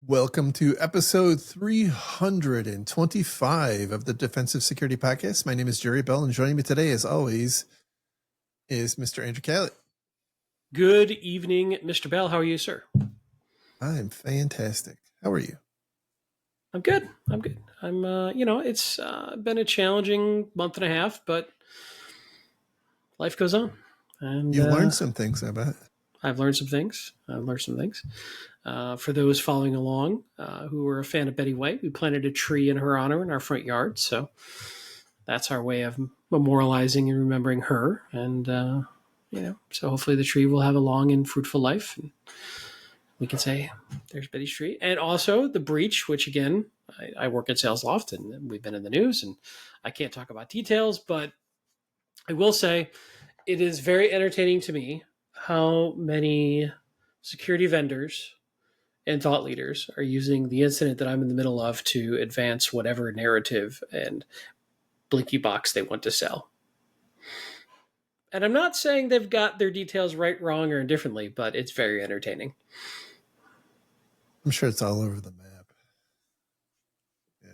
Welcome to episode 325 of the Defensive Security Podcast. My name is Jerry Bell, and joining me today, as always, is Mr. Andrew Catlett. Good evening, Mr. Bell. How are you, sir? I'm fantastic. How are you? I'm good. It's been a challenging month and a half, but life goes on. And You've learned some things, I bet. I've learned some things. For those following along who are a fan of Betty White, we planted a tree in her honor in our front yard. So that's our way of memorializing and remembering her. And, so hopefully the tree will have a long and fruitful life. And we can say there's Betty's tree. And also the breach, which again, I work at Sales Loft and we've been in the news and I can't talk about details, but I will say it is very entertaining to me how many security vendors and thought leaders are using the incident that I'm in the middle of to advance whatever narrative and blinky box they want to sell. And I'm not saying they've got their details right, wrong, or indifferently, but it's very entertaining. I'm sure it's all over the map. Yeah.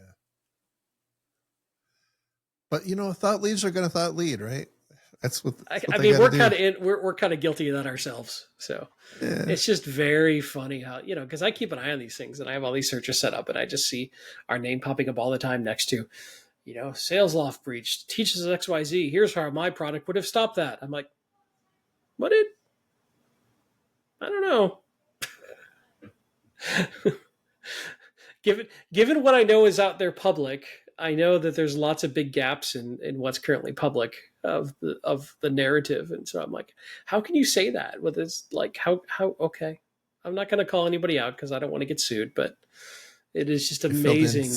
But, thought leaders are going to thought lead, right? That's what we're kind of guilty of that ourselves. So yeah. It's just very funny how, because I keep an eye on these things and I have all these searches set up and I just see our name popping up all the time next to, Sales Loft breach teaches XYZ. Here's how my product would have stopped that. I'm like, I don't know. Given what I know is out there public, I know that there's lots of big gaps in what's currently public of the narrative. And so I'm like, how can you say that? With this, like, how, okay. I'm not going to call anybody out because I don't want to get sued, but it is just amazing.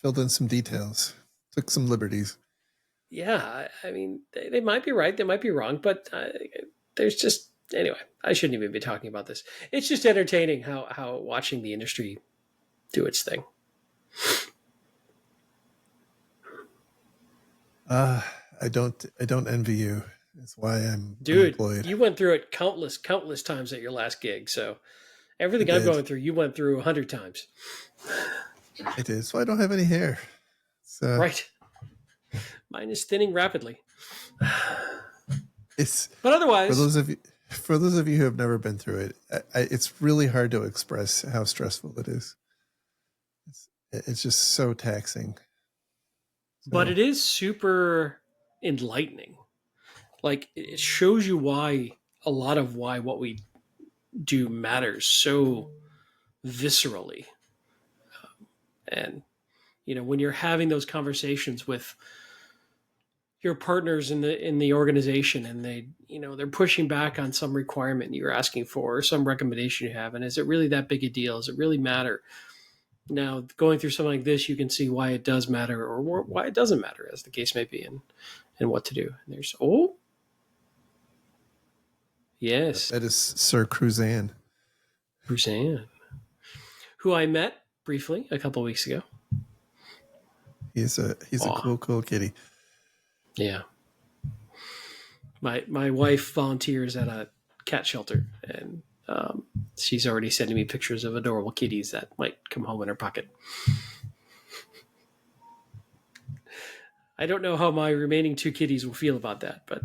Filled in some details, took some liberties. Yeah. I mean, they might be right. They might be wrong, but there's just, anyway, I shouldn't even be talking about this. It's just entertaining how watching the industry do its thing. I don't envy you. That's why I'm unemployed. You went through it countless times at your last gig. So everything I'm going through, you went through 100 times. I did. So I don't have any hair. So right. Mine is thinning rapidly. But otherwise, for those of you who have never been through it, it's really hard to express how stressful it is. It's just so taxing. But it is super enlightening. Like, it shows you why what we do matters so viscerally. And, when you're having those conversations with your partners in the organization and they're pushing back on some requirement you're asking for or some recommendation you have, and is it really that big a deal? Does it really matter? Now, going through something like this, you can see why it does matter or why it doesn't matter, as the case may be, and what to do. And there's, yes. That is Sir Cruzan. Cruzan, who I met briefly a couple of weeks ago. He's a cool kitty. Yeah. My wife volunteers at a cat shelter, and she's already sending me pictures of adorable kitties that might come home in her pocket. I don't know how my remaining 2 kitties will feel about that, but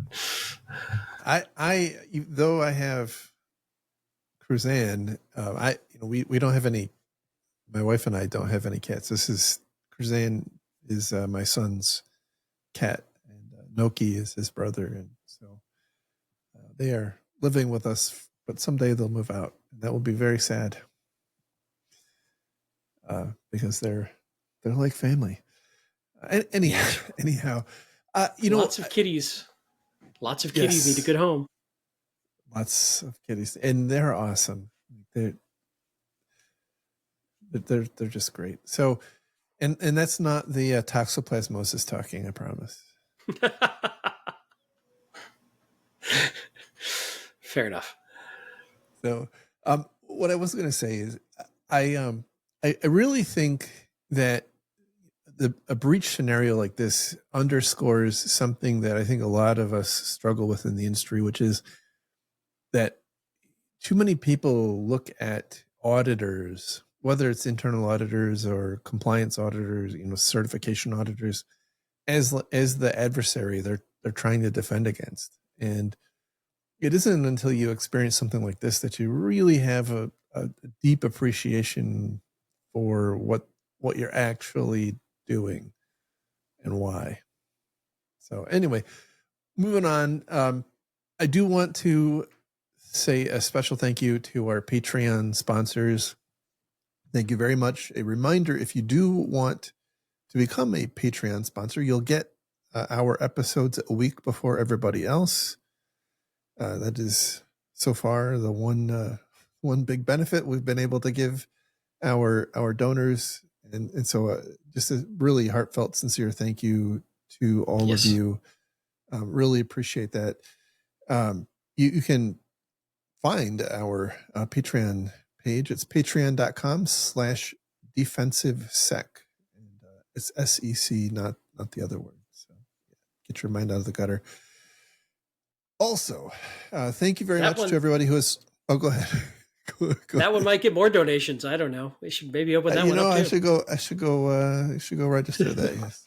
though I have Cruzan, we don't have any. My wife and I don't have any cats. Cruzan is my son's cat, and Noki is his brother, and so they are living with us. But someday they'll move out, and that will be very sad because they're like family. Anyhow, lots of kitties. Lots of kitties need a good home. Lots of kitties, and they're awesome. They're just great. So, and that's not the toxoplasmosis talking, I promise. Fair enough. So, what I was going to say is, I really think that a breach scenario like this underscores something that I think a lot of us struggle with in the industry, which is that too many people look at auditors whether it's internal auditors or compliance auditors, certification auditors, as the adversary they're trying to defend against. And it isn't until you experience something like this that you really have a deep appreciation for what you're actually doing and why. So anyway, moving on. I do want to say a special thank you to our Patreon sponsors. Thank you very much. A reminder, if you do want to become a Patreon sponsor, you'll get our episodes a week before everybody else. That is so far the one big benefit we've been able to give our donors. And so just a really heartfelt, sincere thank you to all of you. Really appreciate that. You can find our Patreon page. It's patreon.com/defensivesec. And it's SEC, not the other word. So get your mind out of the gutter. Also, thank you very much to everybody who has. Oh, go ahead. Go that one might get more donations. I don't know. We should maybe open that one up too. I should go register that. Yes.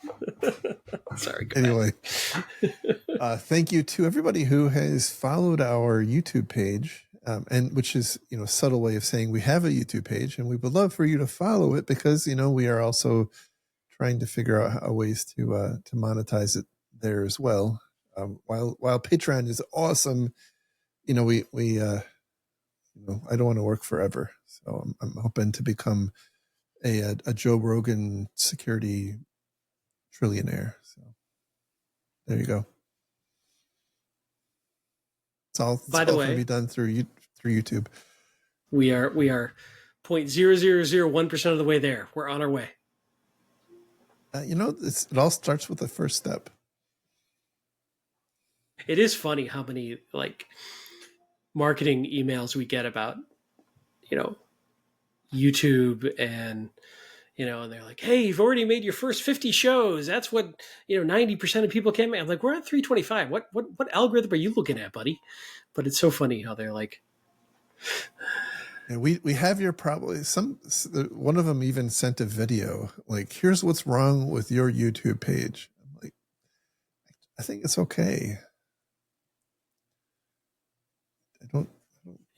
Sorry. Anyway, thank you to everybody who has followed our YouTube page, and which is a subtle way of saying we have a YouTube page, and we would love for you to follow it because we are also trying to figure out ways to monetize it there as well. While Patreon is awesome, we I don't want to work forever, so I'm hoping to become a Joe Rogan security trillionaire. So there you go. It's all going to be done through YouTube. We are 0.0001% of the way there. We're on our way. It all starts with the first step. It is funny how many marketing emails we get about, YouTube and, and they're like, hey, you've already made your first 50 shows. That's what, 90% of people came. I'm like, we're at 325. What algorithm are you looking at, buddy? But it's so funny how they're like, and we have your probably one of them even sent a video like, here's what's wrong with your YouTube page. I'm like, I think it's okay.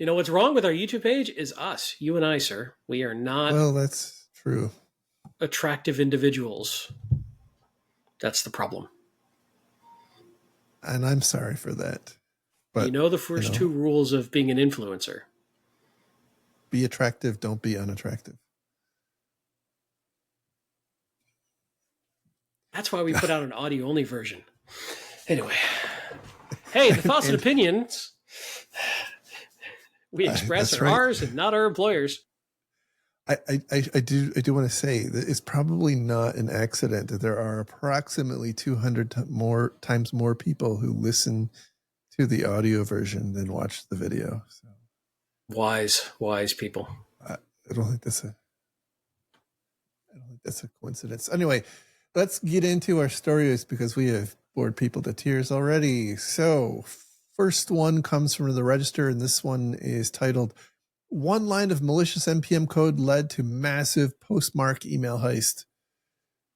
What's wrong with our YouTube page is us, you and I, sir. We are not. Well, that's true. Attractive individuals. That's the problem. And I'm sorry for that. But the first two rules of being an influencer. Be attractive, don't be unattractive. That's why we put out an audio-only version. Anyway. Hey, the thoughts and opinions we express are ours and not our employers. I do want to say that it's probably not an accident that there are approximately 200 times more people who listen to the audio version than watch the video. So wise people. I don't think that's a coincidence. Anyway, let's get into our stories because we have bored people to tears already. So first one comes from the Register, and this one is titled, "One line of malicious NPM code led to massive Postmark email heist,"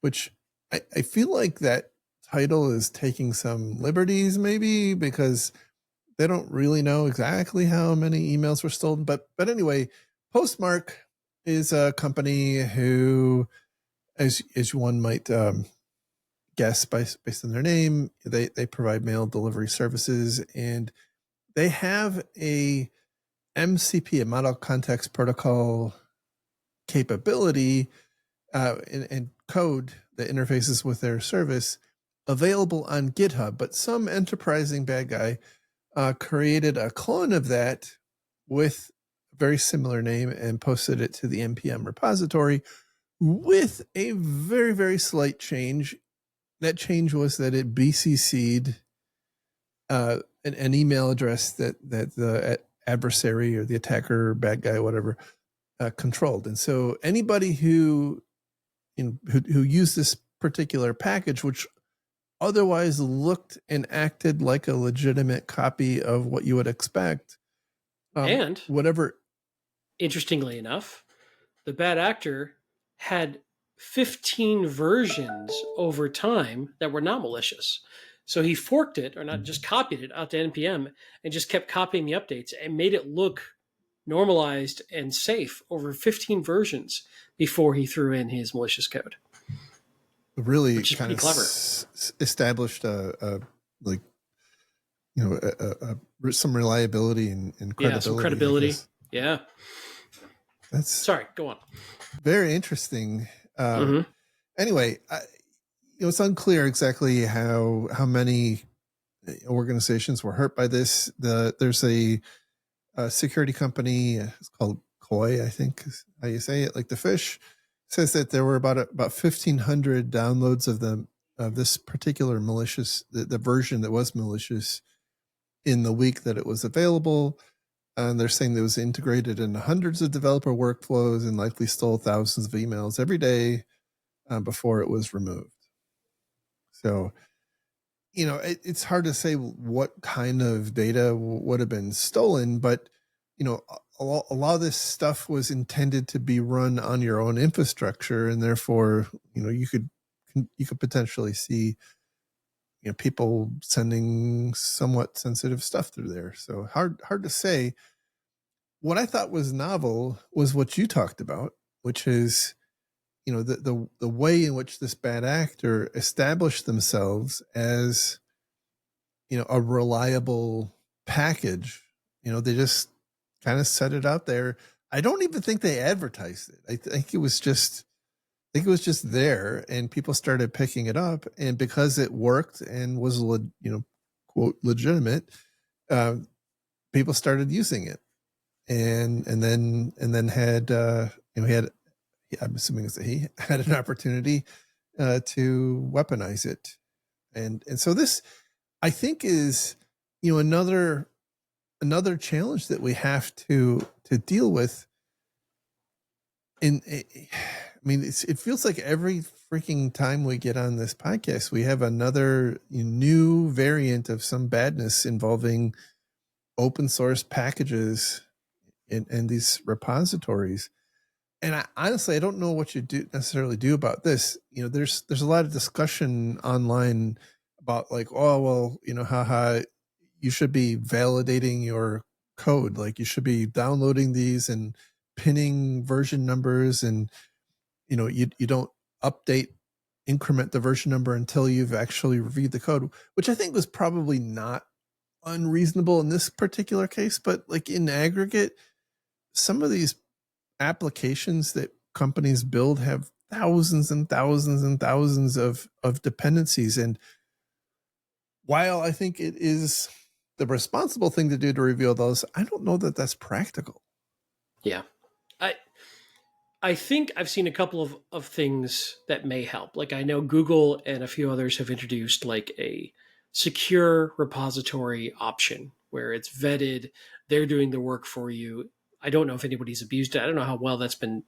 which I feel like that title is taking some liberties maybe because they don't really know exactly how many emails were stolen. But anyway, Postmark is a company who, as one might guess based on their name, they provide mail delivery services, and they have a MCP, a Model Context Protocol capability and code that interfaces with their service available on GitHub. But some enterprising bad guy created a clone of that with a very similar name and posted it to the NPM repository with a very, very slight change. That change was that it BCC'd an email address that the adversary or the attacker, bad guy, whatever, controlled. And so anybody who used this particular package, which otherwise looked and acted like a legitimate copy of what you would expect, and whatever. Interestingly enough, the bad actor had 15 versions over time that were not malicious. So he forked it, or not just copied it out to NPM, and just kept copying the updates and made it look normalized and safe over 15 versions before he threw in his malicious code. Really which is kind pretty of clever. Established like, you know, some reliability and credibility. Yeah, some credibility. Yeah. That's Sorry, go on. very interesting. Anyway, it's unclear exactly how many organizations were hurt by this. There's a security company. It's called Koi, I think is how you say it, like the fish. Says that there were about 1,500 downloads of this particular malicious, the version that was malicious, in the week that it was available. And they're saying that it was integrated in hundreds of developer workflows and likely stole thousands of emails every day before it was removed. So, it's hard to say what kind of data would have been stolen, but, a lot of this stuff was intended to be run on your own infrastructure, and therefore, you could potentially see, people sending somewhat sensitive stuff through there. So hard to say. What I thought was novel was what you talked about, which is, the way in which this bad actor established themselves as, a reliable package. They just kind of set it out there. I don't even think they advertised it. I think it was just there, and people started picking it up, and because it worked and was, quote, legitimate, people started using it, and then had I'm assuming it's he had an opportunity to weaponize it, and so this, I think, is another challenge that we have to deal with. I mean, it feels like every freaking time we get on this podcast, we have another new variant of some badness involving open source packages and these repositories. And I don't know what you necessarily do about this. There's a lot of discussion online about, like, oh, well, haha, you should be validating your code. Like, you should be downloading these and pinning version numbers, and you don't increment the version number until you've actually reviewed the code, which I think was probably not unreasonable in this particular case. But, like, in aggregate, some of these applications that companies build have thousands and thousands and thousands of dependencies. And while I think it is the responsible thing to do to reveal those, I don't know that that's practical. Yeah. I think I've seen a couple of things that may help. Like, I know Google and a few others have introduced, like, a secure repository option where it's vetted. They're doing the work for you. I don't know if anybody's abused it. I don't know how well that's been,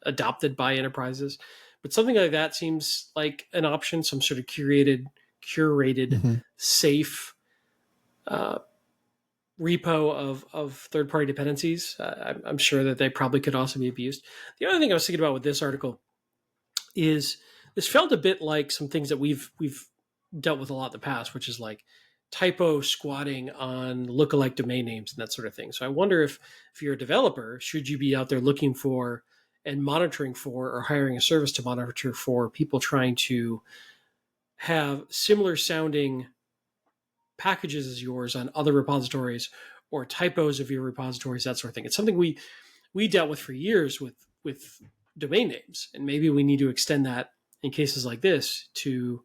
adopted by enterprises, but something like that seems like an option. Some sort of curated, safe repo of third-party dependencies. I'm sure that they probably could also be abused. The other thing I was thinking about with this article is this felt a bit like some things that we've dealt with a lot in the past, which is like typo squatting on lookalike domain names and that sort of thing. So I wonder if you're a developer, should you be out there looking for and monitoring for, or hiring a service to monitor for, people trying to have similar sounding packages as yours on other repositories, or typos of your repositories, that sort of thing. It's something we dealt with for years with domain names, and maybe we need to extend that in cases like this to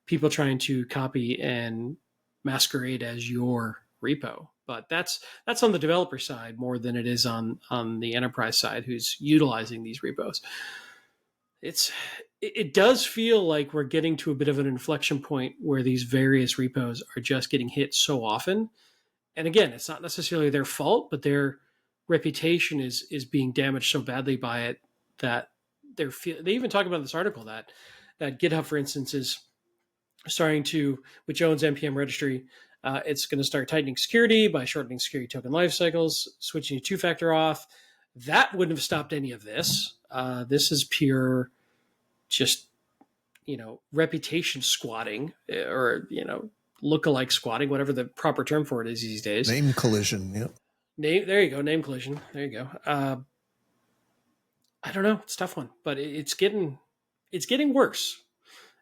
people trying to copy and masquerade as your repo. But that's on the developer side more than it is on the enterprise side who's utilizing these repos. It does feel like we're getting to a bit of an inflection point where these various repos are just getting hit so often. And again, it's not necessarily their fault, but their reputation is being damaged so badly by it that they even talk about in this article that GitHub, for instance, is starting to, which owns NPM registry, it's going to start tightening security by shortening security token life cycles, switching to two-factor auth, That wouldn't have stopped any of this. This is pure, just reputation squatting, or lookalike squatting, whatever the proper term for it is these days. Name collision. Yep. There you go. Name collision. There you go. I don't know. It's a tough one, but it's getting worse.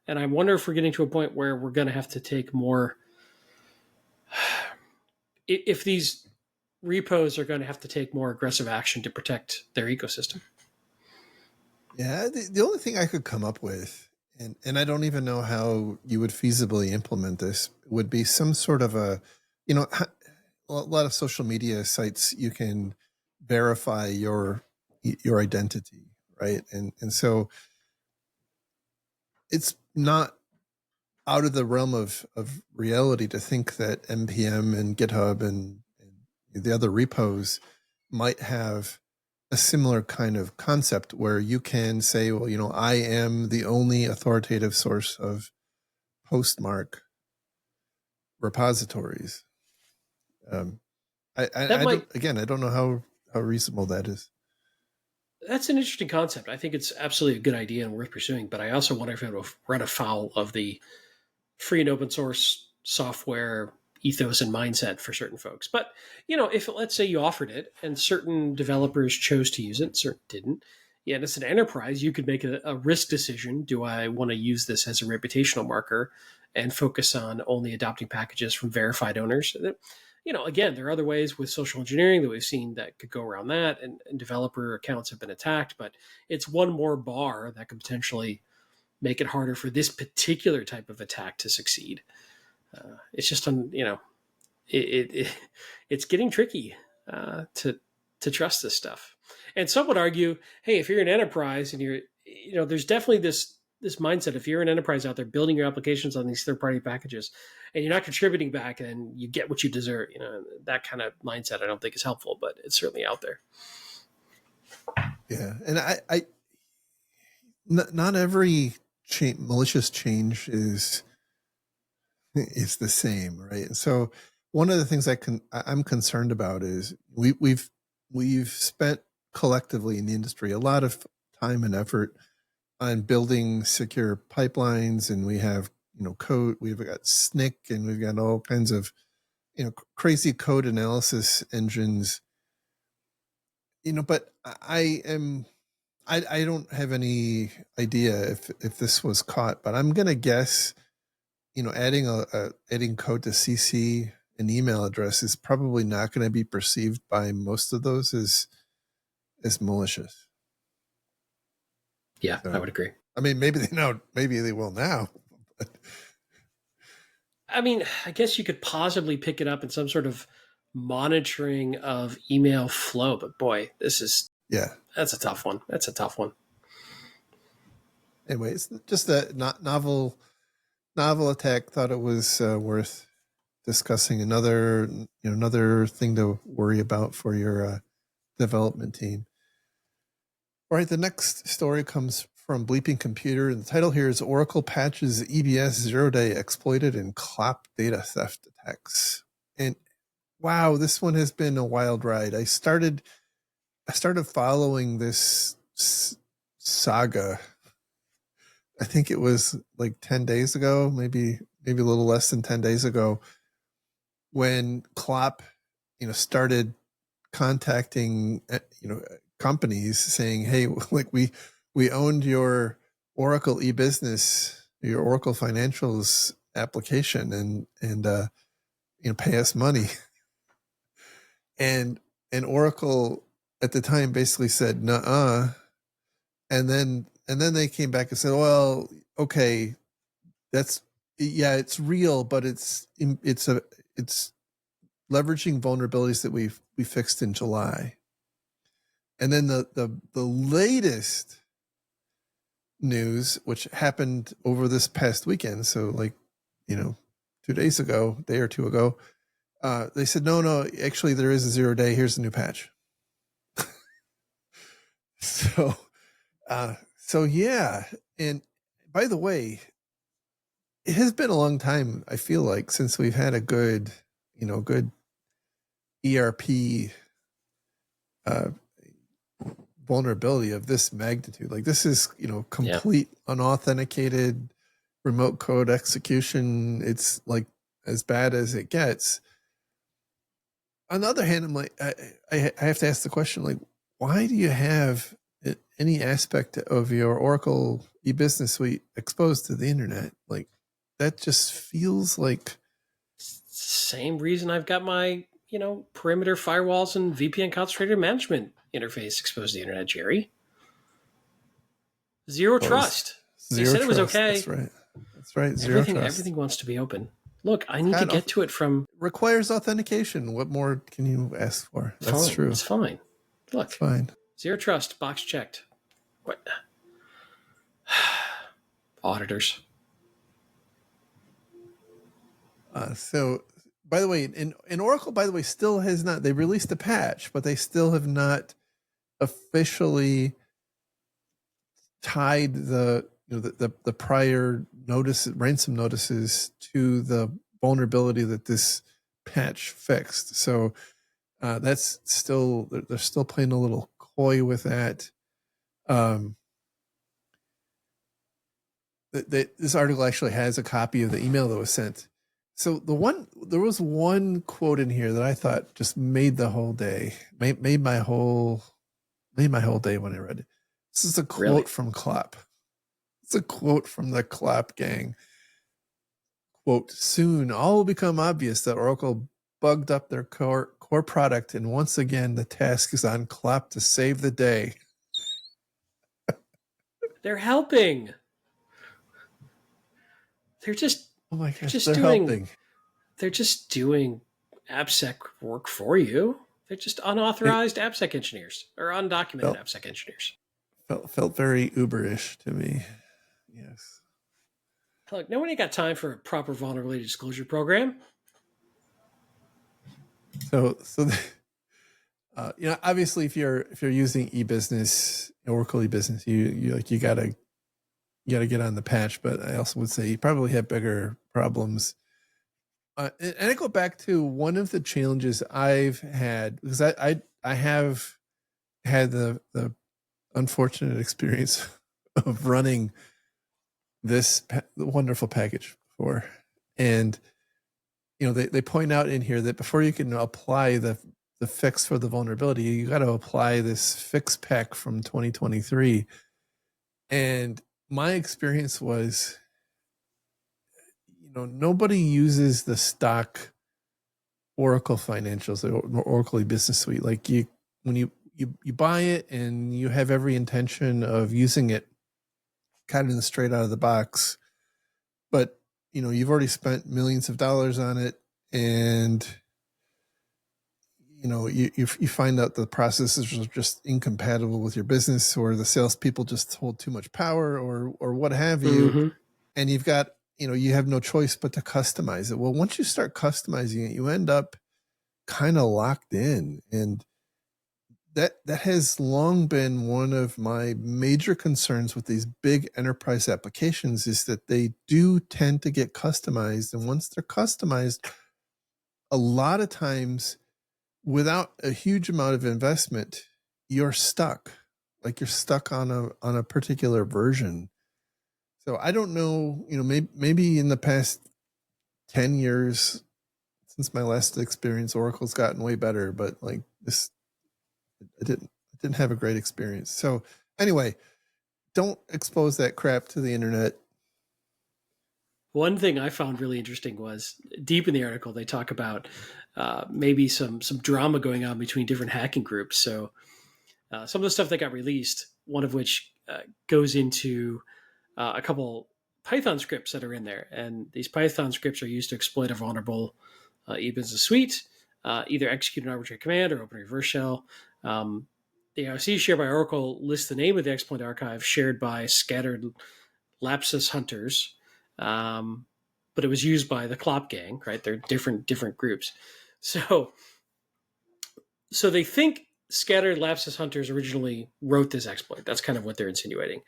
And I wonder if we're getting to a point where we're going to have to take more. If these repos are going to have to take more aggressive action to protect their ecosystem. Yeah, the only thing I could come up with, and I don't even know how you would feasibly implement this, would be some sort of a lot of social media sites you can verify your identity, right? And so it's not out of the realm of reality to think that NPM and GitHub and the other repos might have a similar kind of concept where you can say, well, I am the only authoritative source of postmark repositories. I don't know how reasonable that is. That's an interesting concept. I think it's absolutely a good idea and worth pursuing, but I also wonder if it will run afoul of the free and open source software ethos and mindset for certain folks. But, if let's say you offered it and certain developers chose to use it, certain didn't, and it's an enterprise, you could make a risk decision. Do I want to use this as a reputational marker and focus on only adopting packages from verified owners? Again, there are other ways with social engineering that we've seen that could go around that, and developer accounts have been attacked, but it's one more bar that could potentially make it harder for this particular type of attack to succeed. It's just it's getting tricky to trust this stuff. And some would argue, hey, if you're an enterprise and there's definitely this mindset. If you're an enterprise out there building your applications on these third-party packages and you're not contributing back, and you get what you deserve, that kind of mindset I don't think is helpful, but it's certainly out there. Yeah, and not every malicious change is the same, right? And so one of the things I'm concerned about is we've spent collectively in the industry a lot of time and effort on building secure pipelines, and we have code. We've got SNCC, and we've got all kinds of crazy code analysis engines. But I don't have any idea if this was caught, but I'm gonna guess adding adding code to CC an email address is probably not going to be perceived by most of those as malicious. Yeah, so, I would agree. I mean, maybe they will now. But. I mean, I guess you could possibly pick it up in some sort of monitoring of email flow, but boy, that's a tough one. That's a tough one. Anyway, it's just a novel attack. Thought it was worth discussing. Another thing to worry about for your development team. All right, the next story comes from Bleeping Computer, and the title here is Oracle patches EBS 0-day exploited in CLOP data theft attacks. And wow, this one has been a wild ride. I started following this saga. I think it was like 10 days ago, maybe a little less than 10 days ago, when CLOP, started contacting, companies saying, hey, like we owned your Oracle eBusiness, your Oracle Financials application, and pay us money. And Oracle at the time basically said, nuh-uh. And then they came back and said, well, okay, it's real, but it's leveraging vulnerabilities that we fixed in July. And then the latest news, which happened over this past weekend, so 2 days ago, day or two ago, they said, no, actually there is a 0-day. Here's a new patch. So yeah. And by the way, it has been a long time, I feel like, since we've had a good ERP vulnerability of this magnitude. Like this is, Yeah. complete unauthenticated remote code execution. It's like as bad as it gets. On the other hand, I'm like, I have to ask the question, like, why do you have any aspect of your Oracle e-business suite exposed to the internet? Like, that just feels like Same reason I've got my, perimeter firewalls and VPN concentrator management interface exposed to the internet, Jerry. Zero trust. They zero said it was trust. okay. That's right. That's right. Zero trust. Everything wants to be open. Look, I need to get to it from. Requires authentication. What more can you ask for? That's fine. true. It's fine. Look, it's fine. Zero trust. Box checked. What? Auditors. So, by the way, in Oracle, by the way, still has not. They released a patch, but they still have not officially tied the prior ransom notices to the vulnerability that this patch fixed. So that's still, they're still playing a little coy with that. This article actually has a copy of the email that was sent. So there was one quote in here that I thought just made the whole day, made my whole day when I read it. This is a quote from Klopp. It's a quote from the Klopp gang. Quote, soon all will become obvious that Oracle bugged up their core product, and once again the task is on Klopp to save the day. They're helping. They're just helping. They're just doing AppSec work for you. They're just unauthorized AppSec engineers or undocumented AppSec engineers. Felt very Uber-ish to me. Yes. Look, nobody got time for a proper vulnerability disclosure program. So obviously, if you're using e-business, Oracle e-business, you gotta get on the patch. But I also would say you probably have bigger problems. And I go back to one of the challenges I've had, because I have had the unfortunate experience of running this wonderful package before. And, they point out in here that before you can apply the fix for the vulnerability, you got to apply this fix pack from 2023. And my experience was, nobody uses the stock Oracle financials or Oracle Business Suite. Like when you buy it and you have every intention of using it kind of straight out of the box, but you've already spent millions of dollars on it, and you find out the processes are just incompatible with your business, or the salespeople just hold too much power, or what have you. Mm-hmm. And you've got, you have no choice but to customize it. Well, once you start customizing it, you end up kind of locked in. And that has long been one of my major concerns with these big enterprise applications, is that they do tend to get customized. And once they're customized, a lot of times without a huge amount of investment, you're stuck. Like you're stuck on a particular version. So I don't know, maybe in the past 10 years since my last experience, Oracle's gotten way better, but like this, I didn't have a great experience. So anyway, don't expose that crap to the internet. One thing I found really interesting was deep in the article, they talk about maybe some drama going on between different hacking groups. So some of the stuff that got released, one of which goes into a couple Python scripts that are in there. And these Python scripts are used to exploit a vulnerable e-business suite, either execute an arbitrary command or open a reverse shell. The IOC shared by Oracle lists the name of the exploit archive shared by scattered lapsus hunters, but it was used by the Klopp gang, right? They're different groups. So they think scattered lapsus hunters originally wrote this exploit. That's kind of what they're insinuating.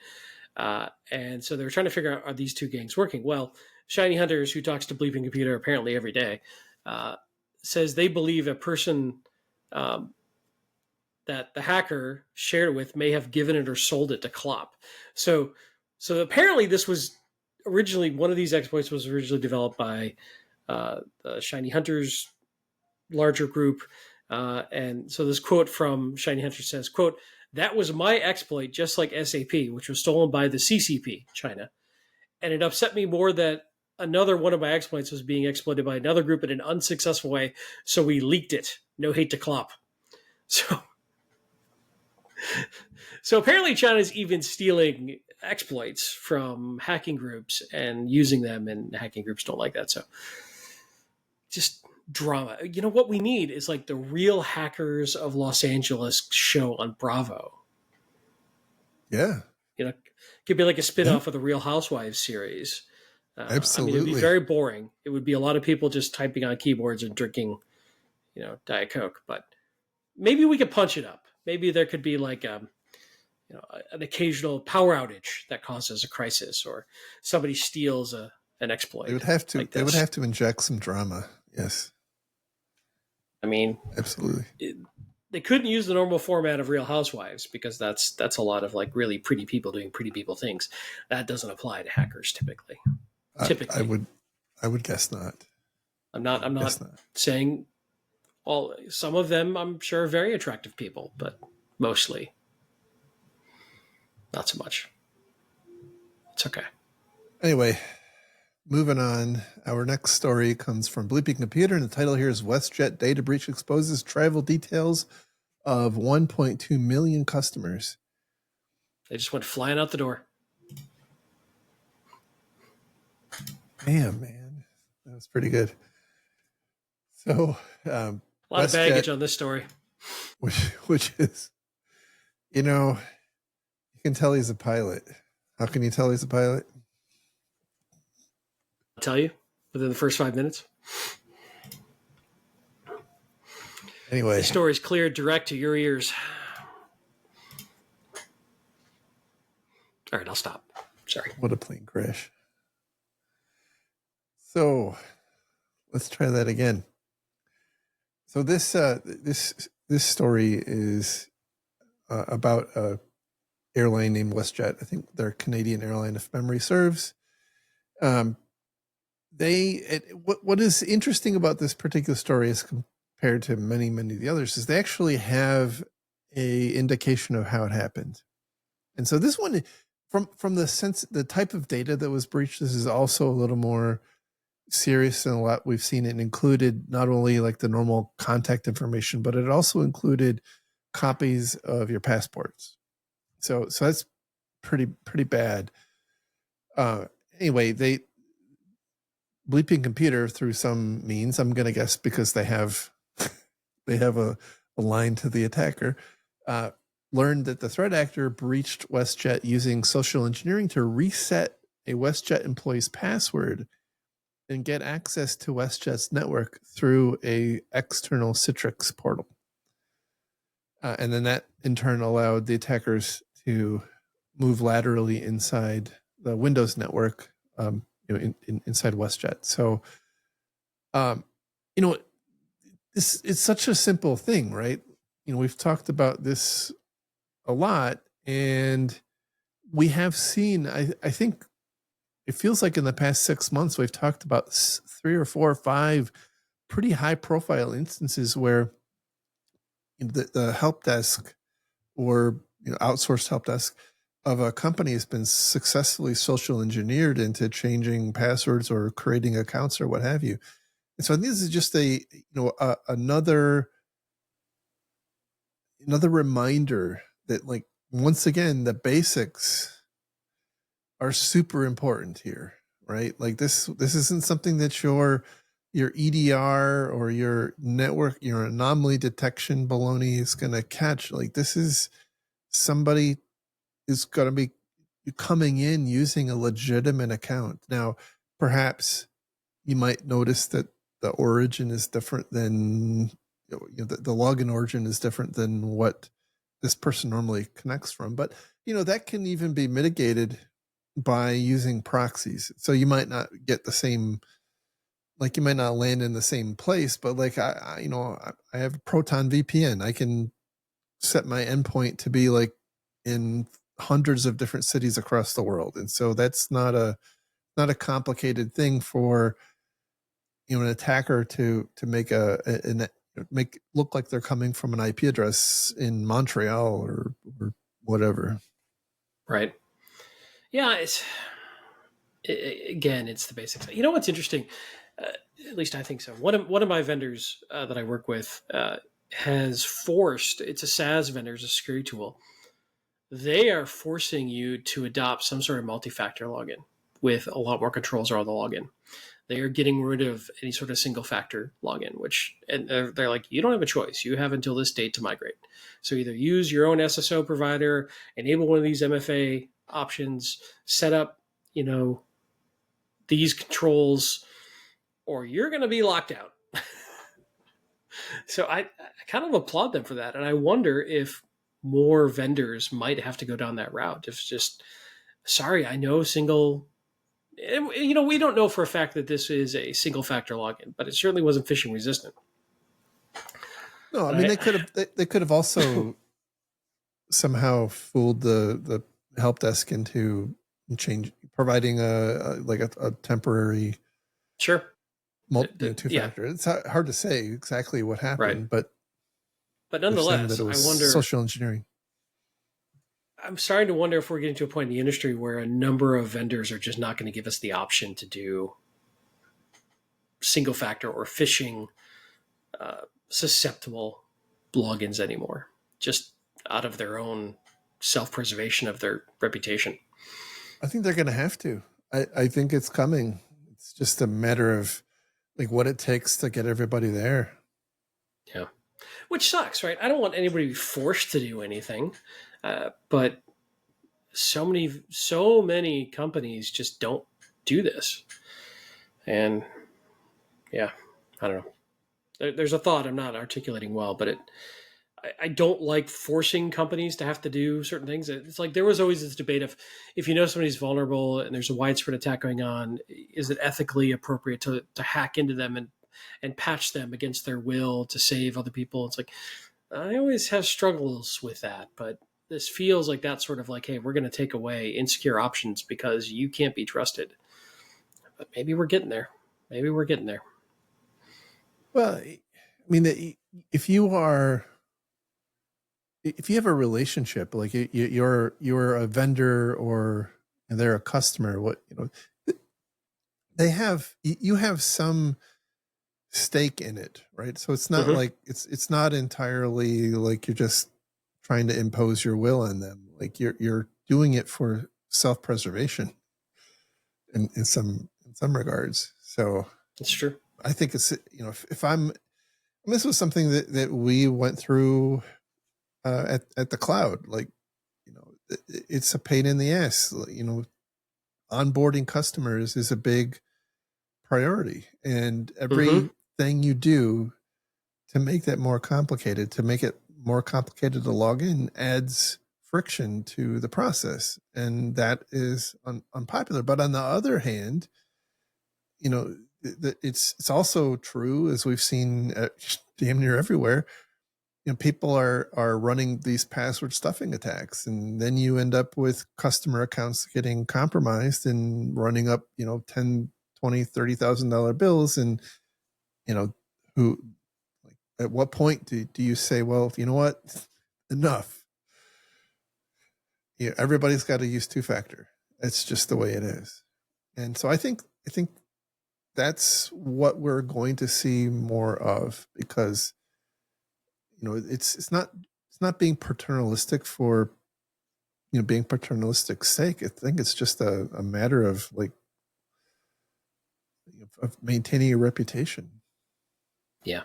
And so they were trying to figure out, are these two gangs working? Well, Shiny Hunters, who talks to Bleeping Computer apparently every day, says they believe a person that that the hacker shared it with may have given it or sold it to Klopp. So apparently this was originally, one of these exploits was originally developed by the Shiny Hunters larger group. And so this quote from Shiny Hunter says, quote, "That was my exploit, just like SAP, which was stolen by the CCP, China. And it upset me more that another one of my exploits was being exploited by another group in an unsuccessful way, so we leaked it. No hate to Klopp." So, so apparently China's even stealing exploits from hacking groups and using them, and hacking groups don't like that. So just drama. You know what we need is like the Real Hackers of Los Angeles show on Bravo. Yeah. You know, it could be like a spin-off of the Real Housewives series. Absolutely. I mean, it'd be very boring. It would be a lot of people just typing on keyboards and drinking, Diet Coke. But maybe we could punch it up. Maybe there could be like an occasional power outage that causes a crisis, or somebody steals an exploit. They would have to. Like they would have to inject some drama. Yes. I mean, absolutely. They couldn't use the normal format of Real Housewives because that's a lot of like really pretty people doing pretty people things. That doesn't apply to hackers typically. I would guess not. I'm not saying some of them I'm sure are very attractive people, but mostly not so much. It's okay. Anyway, moving on. Our next story comes from Bleeping Computer, and the title here is WestJet Data Breach Exposes Travel Details of 1.2 million customers. They just went flying out the door. Damn, man. That was pretty good. So, a lot of baggage on this story. Which is, you can tell he's a pilot. How can you tell he's a pilot? I'll tell you within the first 5 minutes. Anyway, the story's clear, direct to your ears. All right, I'll stop. Sorry. What a plane crash. So let's try that again. So this story is about a airline named WestJet. I think they're a Canadian airline, if memory serves. What is interesting about this particular story is compared to many of the others is they actually have a indication of how it happened. And so this one, from the type of data that was breached, this is also a little more serious than a lot we've seen. It included not only like the normal contact information, but it also included copies of your passports. So that's pretty bad. Anyway, they Bleeping Computer, through some means, I'm going to guess because they have a line to the attacker, learned that the threat actor breached WestJet using social engineering to reset a WestJet employee's password and get access to WestJet's network through a external Citrix portal. And then that in turn allowed the attackers to move laterally inside the Windows network, inside WestJet. So, it's such a simple thing, right? We've talked about this a lot, and we have seen, I think it feels like in the past 6 months, we've talked about 3 or 4 or 5 pretty high profile instances where the help desk or outsourced help desk of a company has been successfully social engineered into changing passwords or creating accounts or what have you. And so this is just another reminder that, like, once again, the basics are super important here, right? Like this isn't something that your EDR or your network, your anomaly detection baloney is going to catch. Like, this is somebody is going to be coming in using a legitimate account. Now, perhaps you might notice that the origin is different than, the login origin is different than what this person normally connects from. But, that can even be mitigated by using proxies. So you might not get the same, like you might not land in the same place, but like I have Proton VPN. I can set my endpoint to be like in hundreds of different cities across the world. And so that's not a complicated thing for, an attacker to make make look like they're coming from an IP address in Montreal or whatever. Right. Yeah. Again, it's the basics. You know what's interesting? At least I think so. One of my vendors that I work with has forced. It's a SaaS vendor, it's a security tool. They are forcing you to adopt some sort of multi-factor login with a lot more controls around the login. They are getting rid of any sort of single factor login, and they're like, you don't have a choice. You have until this date to migrate. So either use your own SSO provider, enable one of these MFA options, set up, these controls, or you're going to be locked out. So I kind of applaud them for that. And I wonder if more vendors might have to go down that route. It's just, sorry, I know we don't know for a fact that this is a single factor login, but it certainly wasn't phishing resistant. No, I mean, they could have also somehow fooled the help desk into providing a temporary sure two-factor. Yeah. It's hard to say exactly what happened, right. But nonetheless, I wonder, social engineering. I'm starting to wonder if we're getting to a point in the industry where a number of vendors are just not going to give us the option to do single factor or phishing susceptible logins anymore, just out of their own self-preservation of their reputation. I think they're going to have to. I think it's coming. It's just a matter of like what it takes to get everybody there. Yeah. Which sucks, right? I don't want anybody to be forced to do anything. But so many companies just don't do this. And yeah, I don't know. There's a thought I'm not articulating well, but I don't like forcing companies to have to do certain things. It's like there was always this debate of if you know somebody's vulnerable and there's a widespread attack going on, is it ethically appropriate to hack into them and patch them against their will to save other people? It's like, I always have struggles with that, but this feels like that's sort of like, hey, we're going to take away insecure options because you can't be trusted. But maybe we're getting there. Well, I mean, if you have a relationship, like you're a vendor or they're a customer, you have some stake in it, right? So it's not like it's not entirely like you're just trying to impose your will on them. Like you're doing it for self-preservation in some regards. So it's true. I think it's, this was something that we went through at the cloud. Like, it's a pain in the ass. Onboarding customers is a big priority, and everything you do to make that more complicated, to log in, adds friction to the process, and that is unpopular. But on the other hand, it's also true, as we've seen damn near everywhere. People are running these password stuffing attacks, and then you end up with customer accounts getting compromised and running up, $10,000, $20,000, $30,000 bills. And, at what point do you say, well, you know what, enough? Everybody's got to use two-factor. It's just the way it is. And so I think that's what we're going to see more of, because it's not being paternalistic for being paternalistic sake. I think it's just a matter of of maintaining a reputation. Yeah,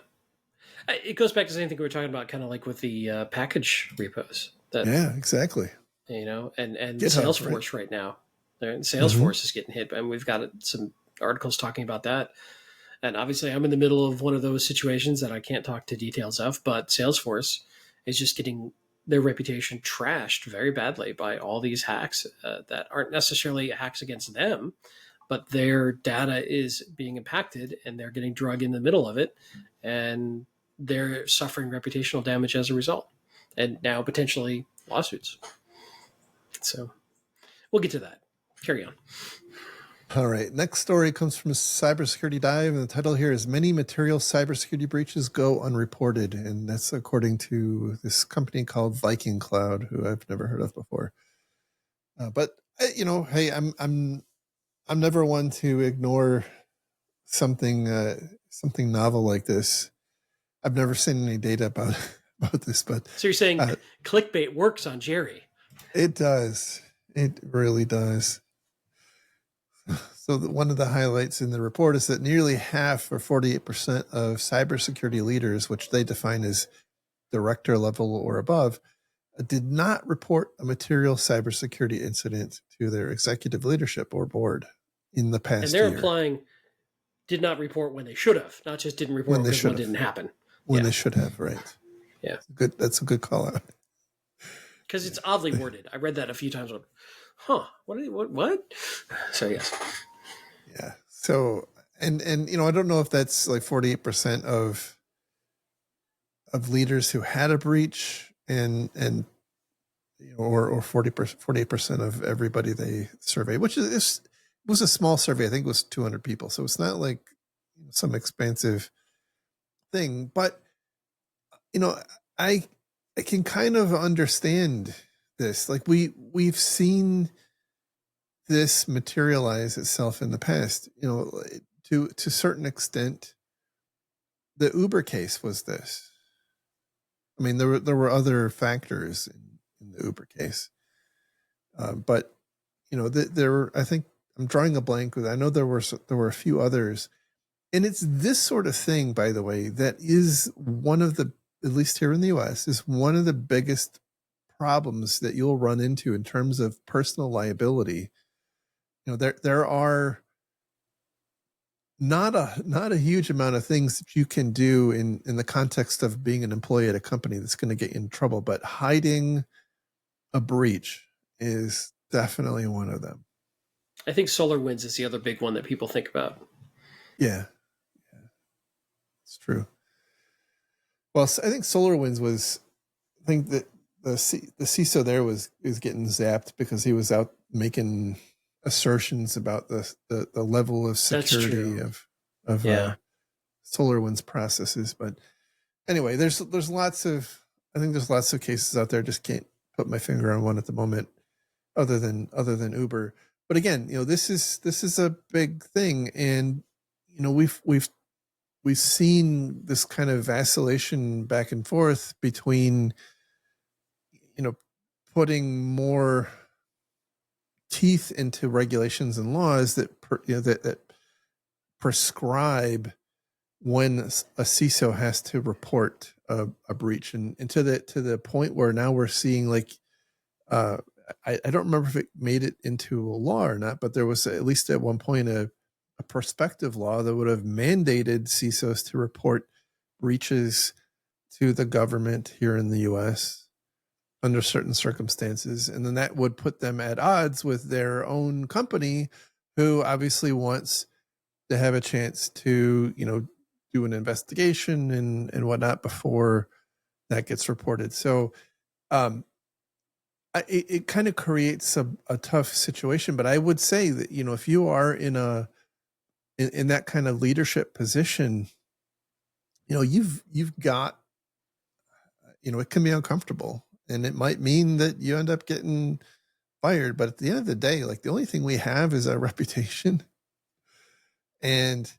it goes back to the same thing we were talking about, kind of like with the package repos. Yeah, exactly. And Salesforce right now. Salesforce is getting hit, and we've got some articles talking about that. And obviously, I'm in the middle of one of those situations that I can't talk to details of, but Salesforce is just getting their reputation trashed very badly by all these hacks that aren't necessarily hacks against them, but their data is being impacted and they're getting drug in the middle of it, and they're suffering reputational damage as a result. and now potentially lawsuits. So we'll get to that. Carry on. All right. Next story comes from Cybersecurity Dive, and the title here is "Many Material Cybersecurity Breaches Go Unreported," and that's according to this company called Viking Cloud, who I've never heard of before. But hey, I'm never one to ignore something novel like this. I've never seen any data about this, but so you're saying clickbait works on Jerry? It does. It really does. So one of the highlights in the report is that nearly half, or 48%, of cybersecurity leaders, which they define as director level or above, did not report a material cybersecurity incident to their executive leadership or board in the past year. And they're implying did not report when they should have, not just didn't report because one didn't happen. When they should have, right. Yeah. That's a good call out. Because it's oddly worded. I read that a few times. What? So, yes. Yeah. So, and I don't know if that's like 48% of leaders who had a breach or 48% of everybody they surveyed, which was a small survey. I think it was 200 people. So it's not like some expansive thing, but I can kind of understand this. Like we've seen this materialize itself in the past, to a certain extent. The Uber case was this. I mean, there were other factors in the Uber case, but I think I'm drawing a blank. I know there were a few others, and it's this sort of thing, by the way, that is one of the, at least here in the U.S., is one of the biggest problems that you'll run into in terms of personal liability. There are not a huge amount of things that you can do in the context of being an employee at a company that's going to get you in trouble, but hiding a breach is definitely one of them. I think SolarWinds is the other big one that people think about. Yeah. It's true. Well, I think SolarWinds was, I think that the CISO there is getting zapped because he was out making assertions about the level of security of SolarWinds processes. But anyway, there's lots of cases out there. Just can't put my finger on one at the moment, other than Uber. But again, this is a big thing, and we've seen this kind of vacillation back and forth between putting more teeth into regulations and laws that that prescribe when a CISO has to report a breach, and to the point where now we're seeing like I don't remember if it made it into a law or not, but there was at least at one point a prospective law that would have mandated CISOs to report breaches to the government here in the U.S. under certain circumstances. And then that would put them at odds with their own company, who obviously wants to have a chance to, do an investigation and whatnot before that gets reported. So it kind of creates a tough situation. But I would say that, if you are in that kind of leadership position, you've got, it can be uncomfortable. And it might mean that you end up getting fired. But at the end of the day, like, the only thing we have is our reputation. And,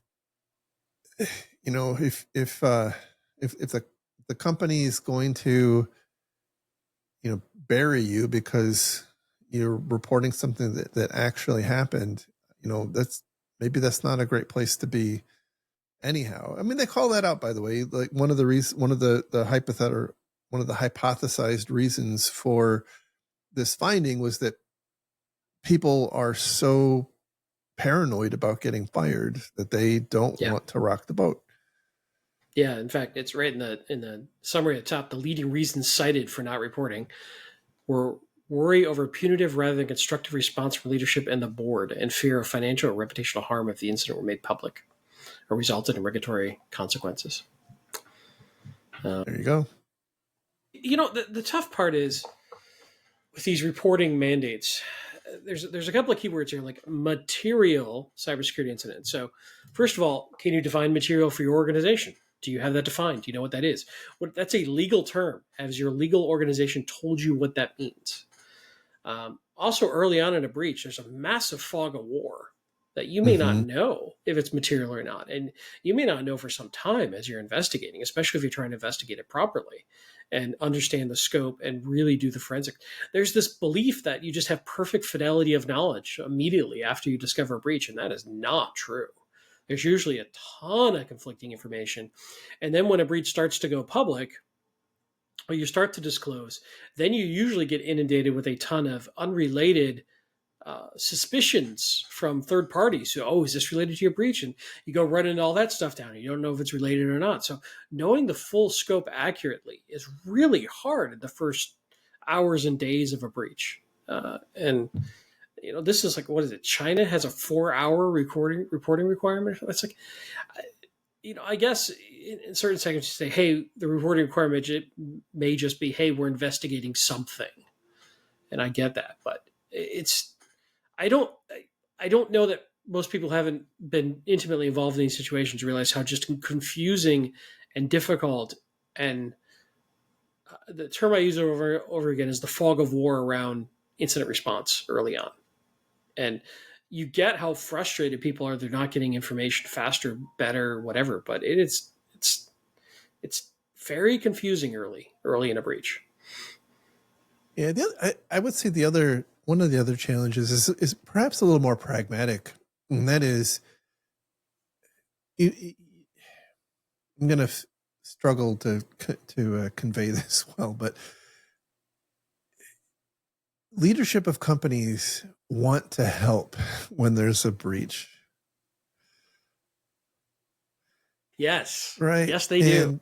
if the company is going to, bury you because you're reporting something that actually happened, that's not a great place to be anyhow. I mean, they call that out, by the way. Like one of the hypothesized reasons for this finding was that people are so paranoid about getting fired that they don't want to rock the boat. Yeah, in fact, it's right in the summary at the top. The leading reasons cited for not reporting were worry over punitive rather than constructive response from leadership and the board, and fear of financial or reputational harm if the incident were made public or resulted in regulatory consequences. There you go. The tough part is with these reporting mandates. There's a couple of keywords here, like material cybersecurity incident. So, first of all, can you define material for your organization? Do you have that defined? Do you know what that is? That's a legal term. Has your legal organization told you what that means? Also, early on in a breach, there's a massive fog of war that you may not Mm-hmm. know if it's material or not. And you may not know for some time as you're investigating, especially if you're trying to investigate it properly and understand the scope and really do the forensic. There's this belief that you just have perfect fidelity of knowledge immediately after you discover a breach, and that is not true. There's usually a ton of conflicting information. And then when a breach starts to go public, or you start to disclose, then you usually get inundated with a ton of unrelated suspicions from third parties. So, oh, is this related to your breach? And you go running all that stuff down. And you don't know if it's related or not. So, knowing the full scope accurately is really hard in the first hours and days of a breach. And this is like, what is it? China has a 4-hour reporting requirement. That's like, I guess in certain seconds you say, hey, the reporting requirement it may just be, hey, we're investigating something, and I get that, but it's I don't I don't know that most people haven't been intimately involved in these situations realize how just confusing and difficult and the term I use over again is the fog of war around incident response early on. And you get how frustrated people are. They're not getting information faster, better, whatever. But it's very confusing early in a breach. Yeah, I would say one of the other challenges is perhaps a little more pragmatic, and that is, I'm going to struggle to convey this well, but leadership of companies want to help when there's a breach. Yes. Right. Yes, they do.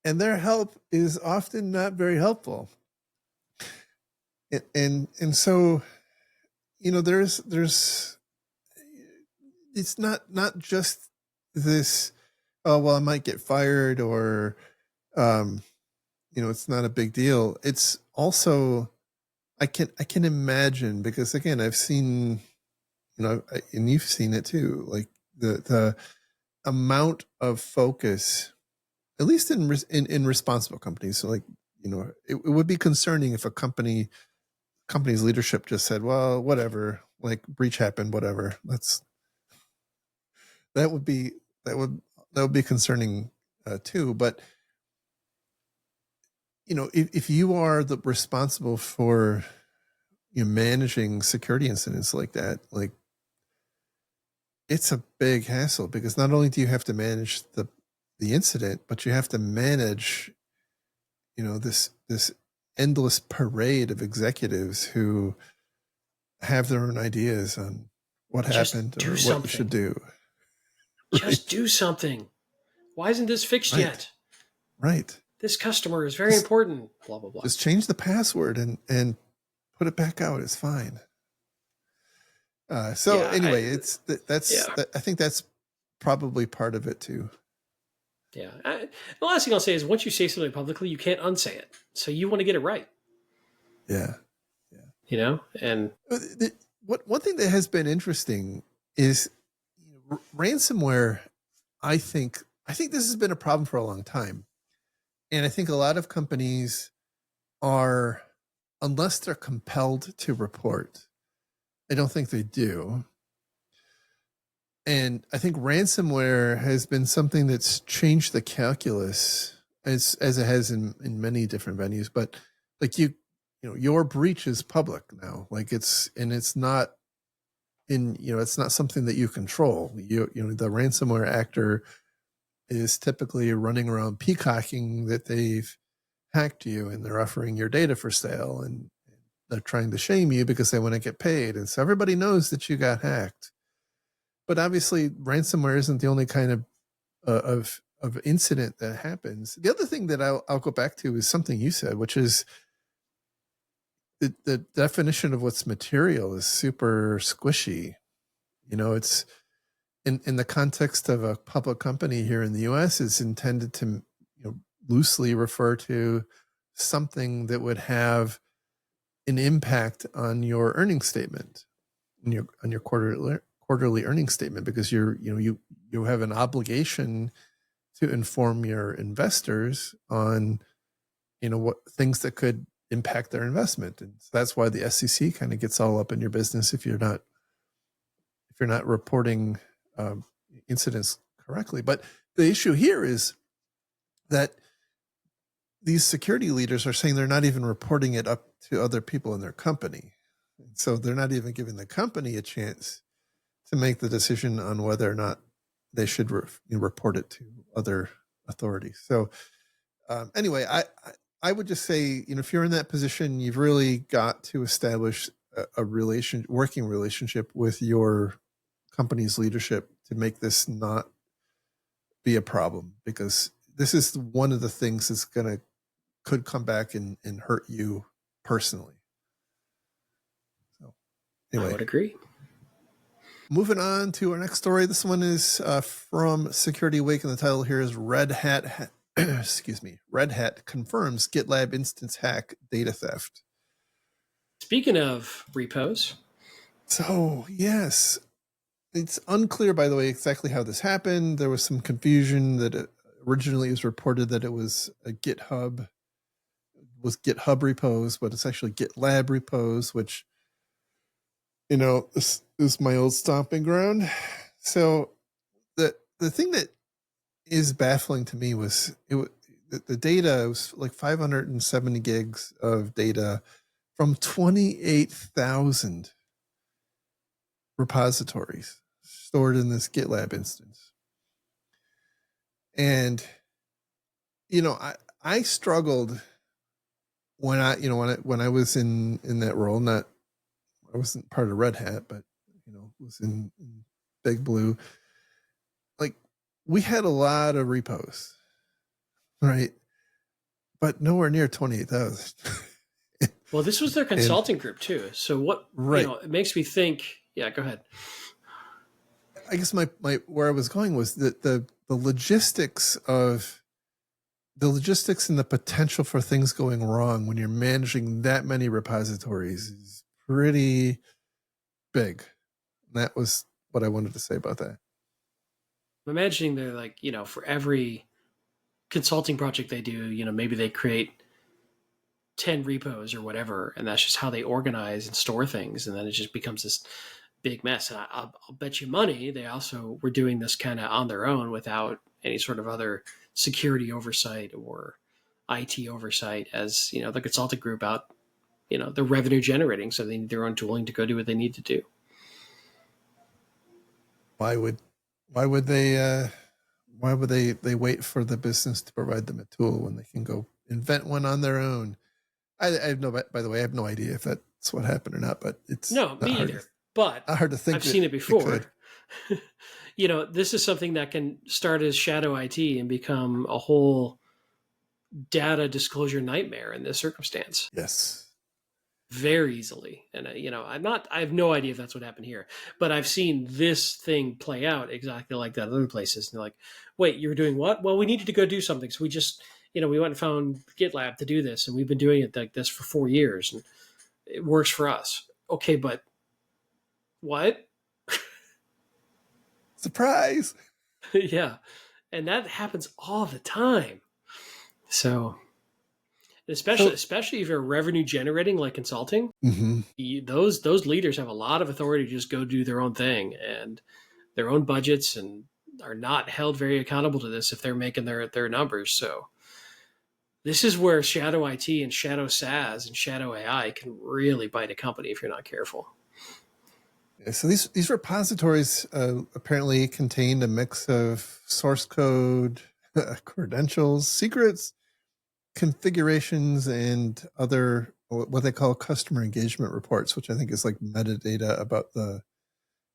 And their help is often not very helpful. And so, there's it's not just this, oh, well, I might get fired, or, it's not a big deal. It's also, I can imagine, because again, I've seen, and you've seen it too, like the amount of focus, at least in responsible companies. So like, it would be concerning if a company's leadership just said, well, whatever, like breach happened, whatever. That would be concerning too. But if you are the responsible for managing security incidents like that, like it's a big hassle, because not only do you have to manage the incident, but you have to manage this endless parade of executives who have their own ideas on what happened or what you should do. Just do something. Why isn't this fixed yet? Right. This customer is very important. Blah blah blah. Just change the password and put it back out. It's fine. Anyway, I think that's probably part of it too. Yeah. The last thing I'll say is, once you say something publicly, you can't unsay it. So you want to get it right. Yeah. And one thing that has been interesting is ransomware. I think this has been a problem for a long time. And I think a lot of companies are, unless they're compelled to report, I don't think they do. And I think ransomware has been something that's changed the calculus as it has in many different venues. But like your breach is public now. Like it's not it's not something that you control. The ransomware actor is typically running around peacocking that they've hacked you and they're offering your data for sale, and they're trying to shame you because they want to get paid. And so everybody knows that you got hacked. But obviously ransomware isn't the only kind of incident that happens. The other thing that I'll go back to is something you said, which is the definition of what's material is super squishy. It's in the context of a public company here in the US, it's intended to loosely refer to something that would have an impact on your earnings statement, on your quarterly earnings statement, because you have an obligation to inform your investors on what things that could impact their investment. And so that's why the SEC kind of gets all up in your business if you're not reporting incidents correctly. But the issue here is that these security leaders are saying they're not even reporting it up to other people in their company. So they're not even giving the company a chance to make the decision on whether or not they should report it to other authorities. So anyway, I would just say, if you're in that position, you've really got to establish a working relationship with your company's leadership to make this not be a problem, because this is one of the things that's could come back and hurt you personally. So anyway, I would agree. Moving on to our next story. This one is from Security Week, and the title here is Red Hat Red Hat confirms GitLab instance hack data theft. Speaking of repos. So, yes, it's unclear, by the way, exactly how this happened. There was some confusion that originally it was reported that it was a GitHub repos, but it's actually GitLab repos, which, this is my old stomping ground. So the thing that is baffling to me was the data was like 570 gigs of data from 28,000 repositories stored in this GitLab instance. And I struggled when I was in that role. I wasn't part of Red Hat, but was in Big Blue. Like, we had a lot of repos, right? But nowhere near 28,000. Well, this was their consulting group too. So what? Right. It makes me think. Yeah, go ahead. I guess my where I was going was that the logistics and the potential for things going wrong when you're managing that many repositories is pretty big. And that was what I wanted to say about that. I'm imagining they're like, for every consulting project they do, maybe they create 10 repos or whatever, and that's just how they organize and store things, and then it just becomes this big mess. And I'll bet you money they also were doing this kind of on their own without any sort of other security oversight or IT oversight, as the consulting group out, they're revenue generating, so they need their own tooling to go do what they need to do. Why would they wait for the business to provide them a tool when they can go invent one on their own? I have by the way, I have no idea if that's what happened or not, but it's no, me either. But not hard to think. I've seen it before. This is something that can start as shadow IT and become a whole data disclosure nightmare in this circumstance. Yes. Very easily. And, I have no idea if that's what happened here, but I've seen this thing play out exactly like that other places. And they're like, wait, you're doing what? Well, we needed to go do something. So we just, we went and found GitLab to do this. And we've been doing it like this for 4 years and it works for us. Okay, but what? Surprise. Yeah. And that happens all the time. So especially if you're revenue generating like consulting, those leaders have a lot of authority to just go do their own thing and their own budgets, and are not held very accountable to this if they're making their numbers. So this is where shadow IT and shadow SaaS and shadow AI can really bite a company if you're not careful. Yeah, so these repositories apparently contained a mix of source code, credentials, secrets, configurations, and other what they call customer engagement reports, which I think is like metadata about the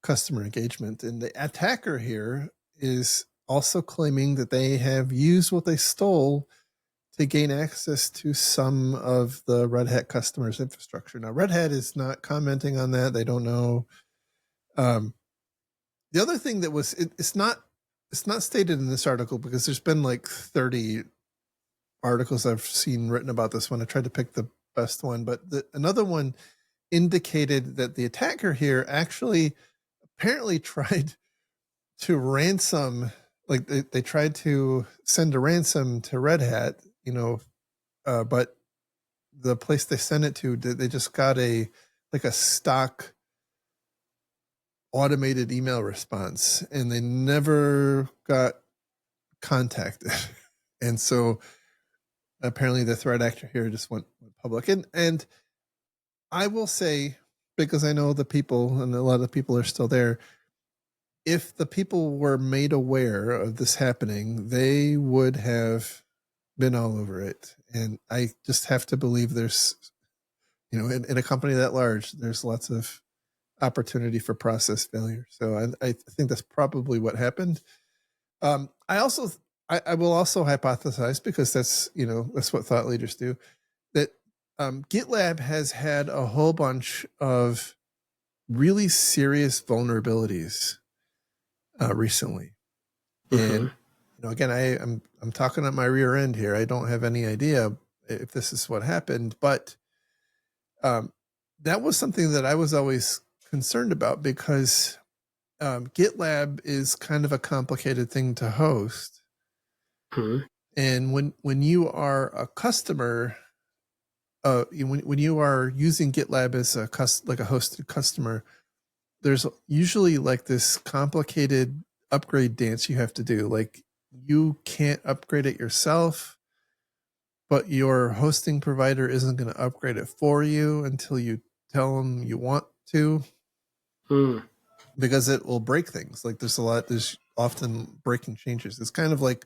customer engagement. And the attacker here is also claiming that they have used what they stole to gain access to some of the Red Hat customers' infrastructure. Now, Red Hat is not commenting on that. They don't know. The other thing that was it's not stated in this article, because there's been like 30 articles I've seen written about this one. I tried to pick the best one, but another one indicated that the attacker here actually apparently tried to ransom, like they tried to send a ransom to Red Hat, but the place they sent it to, they just got a stock automated email response, and they never got contacted. And so apparently the threat actor here just went public. And I will say, because I know the people and a lot of the people are still there, if the people were made aware of this happening, they would have been all over it. And I just have to believe there's, in a company that large, there's lots of opportunity for process failure. So I think that's probably what happened. I will also hypothesize, because that's what thought leaders do, that GitLab has had a whole bunch of really serious vulnerabilities recently. And again, I'm talking at my rear end here. I don't have any idea if this is what happened, but that was something that I was always concerned about, because GitLab is kind of a complicated thing to host. And when you are a customer, when you are using GitLab as a hosted customer, there's usually like this complicated upgrade dance you have to do. Like, you can't upgrade it yourself, but your hosting provider isn't going to upgrade it for you until you tell them you want to, because it will break things. Like, there's often breaking changes. It's kind of like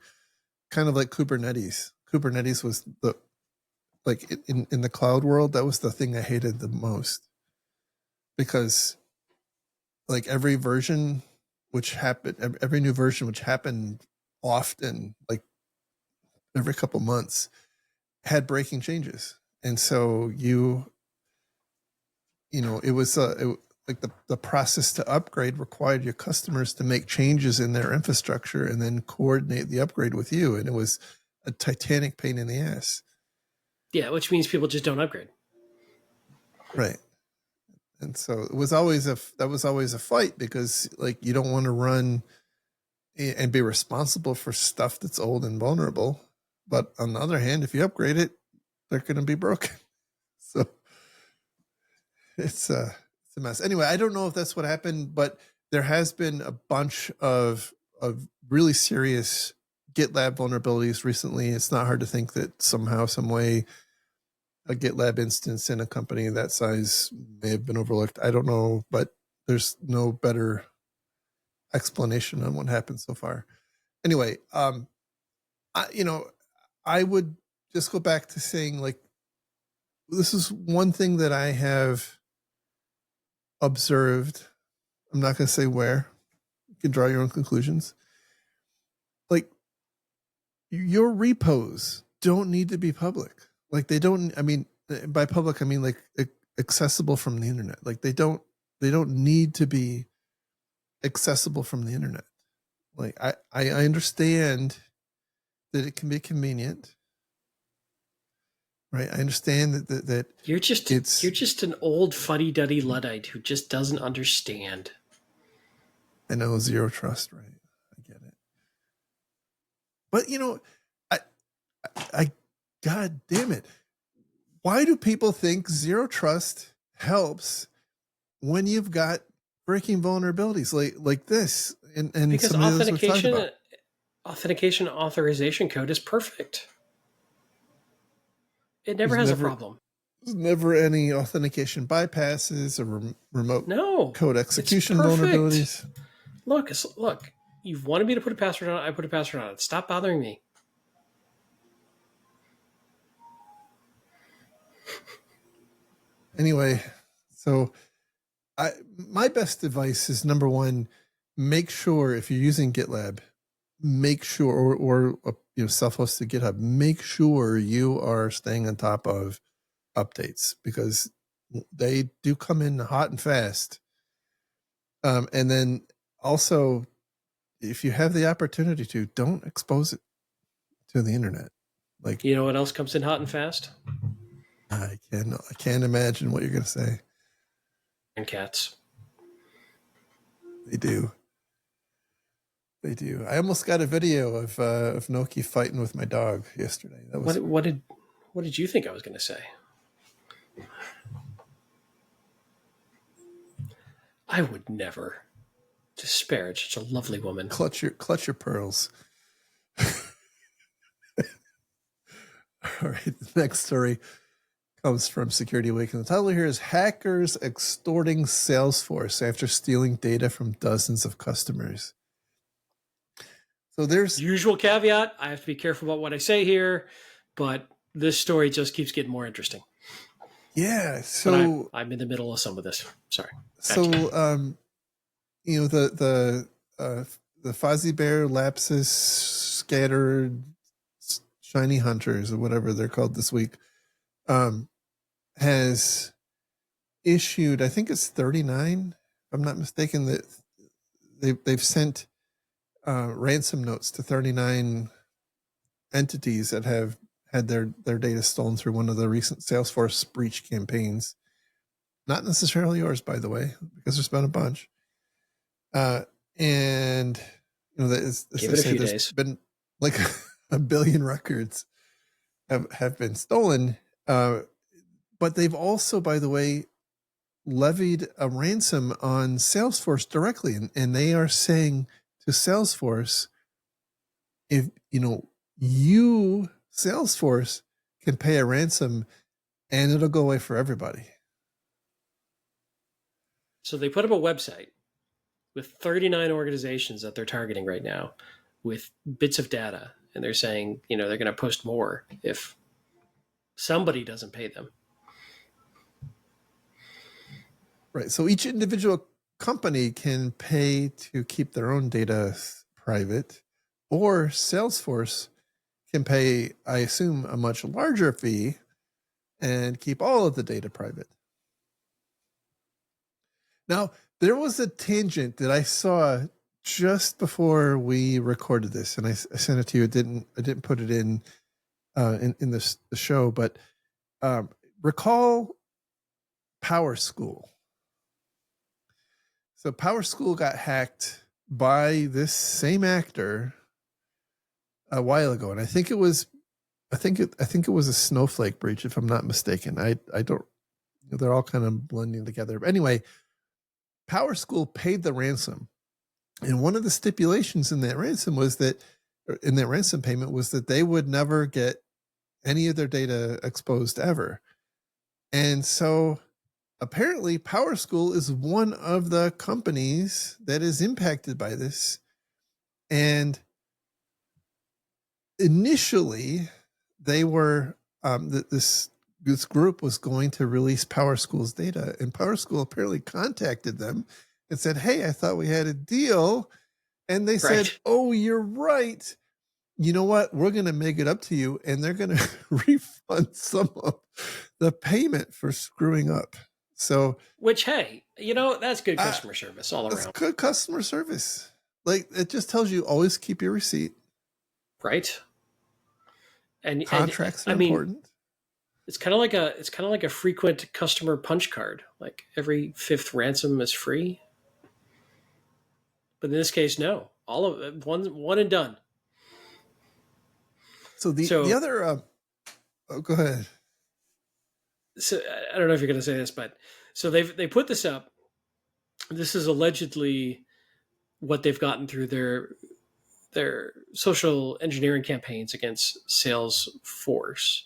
Kubernetes. Kubernetes was in the cloud world, that was the thing I hated the most, because like every new version which happened often, like every couple months, had breaking changes. And so it was like the process to upgrade required your customers to make changes in their infrastructure and then coordinate the upgrade with you. And it was a titanic pain in the ass. Yeah, which means people just don't upgrade. Right. And so it was always a fight, because like, you don't want to run and be responsible for stuff that's old and vulnerable. But on the other hand, if you upgrade it, they're going to be broken. So it's a mess. Anyway, I don't know if that's what happened, but there has been a bunch of really serious GitLab vulnerabilities recently. It's not hard to think that somehow, some way, a GitLab instance in a company that size may have been overlooked. I don't know, but there's no better explanation on what happened so far. Anyway, I would just go back to saying, like, this is one thing that I have observed. I'm not going to say where. You can draw your own conclusions. Like, your repos don't need to be public. Like, they don't, I mean, by public, I mean like accessible from the internet. Like, they don't need to be accessible from the internet. Like, I understand that it can be convenient, right? I understand that you're just an old fuddy-duddy Luddite who just doesn't understand. I know, zero trust, right? I get it. But I God damn it. Why do people think zero trust helps when you've got breaking vulnerabilities like this? And because authentication authorization code is perfect. It never has a problem. There's never any authentication bypasses or remote code execution vulnerabilities. Look, you've wanted me to put a password on it. I put a password on it. Stop bothering me. Anyway, so my best advice is, number one, make sure, if you're using GitLab, make sure, or self-hosted GitHub, make sure you are staying on top of updates, because they do come in hot and fast. And then also, if you have the opportunity to, don't expose it to the internet. Like, You know what else comes in hot and fast? I can't imagine what you're going to say. And cats. They do. They do. I almost got a video of Noki fighting with my dog yesterday. That was What did you think I was going to say? I would never disparage such a lovely woman. clutch your pearls. All right, the next story comes from Security Week, and the title here is "Hackers Extorting Salesforce After Stealing Data from Dozens of Customers." So there's usual caveat. I have to be careful about what I say here, but this story just keeps getting more interesting. Yeah, so I'm in the middle of some of this. Sorry. So you know, the Fozzie Bear Lapsus Scattered Shiny Hunters, or whatever they're called this week, has issued, I think it's 39, if I'm not mistaken, that they've sent ransom notes to 39 entities that have had their data stolen through one of the recent Salesforce breach campaigns. Not necessarily yours, by the way, because there's been a bunch. And you know, there's been like a billion records have been stolen. But they've also, by the way, levied a ransom on Salesforce directly, and they are saying to Salesforce, if you Salesforce can pay a ransom, and it'll go away for everybody. So they put up a website with 39 organizations that they're targeting right now with bits of data. And they're saying, they're going to post more if somebody doesn't pay them. Right. So each individual company can pay to keep their own data private, or Salesforce can pay, I assume, a much larger fee and keep all of the data private. Now, there was a tangent that I saw just before we recorded this, and I sent it to you. I didn't put it in the show, but recall PowerSchool. So PowerSchool got hacked by this same actor a while ago, and I think it was a Snowflake breach, if I'm not mistaken. I don't. They're all kind of blending together. But anyway, PowerSchool paid the ransom, and one of the stipulations in that ransom payment was that they would never get any of their data exposed ever. And so apparently PowerSchool is one of the companies that is impacted by this. And initially they were, this group was going to release PowerSchool's data, and PowerSchool apparently contacted them and said, "Hey, I thought we had a deal." And they said, "Oh, you're right. You know what? We're going to make it up to you." And they're going to refund some of the payment for screwing up. So, which, hey, that's good customer service all around. That's good customer service. Like, it just tells you always keep your receipt. Right. And contracts are important. It's kind of like a frequent customer punch card. Like every fifth ransom is free. But in this case, no. All of it, one and done. So the other go ahead. So I don't know if you're going to say this, but so they put this up. This is allegedly what they've gotten through their social engineering campaigns against Salesforce.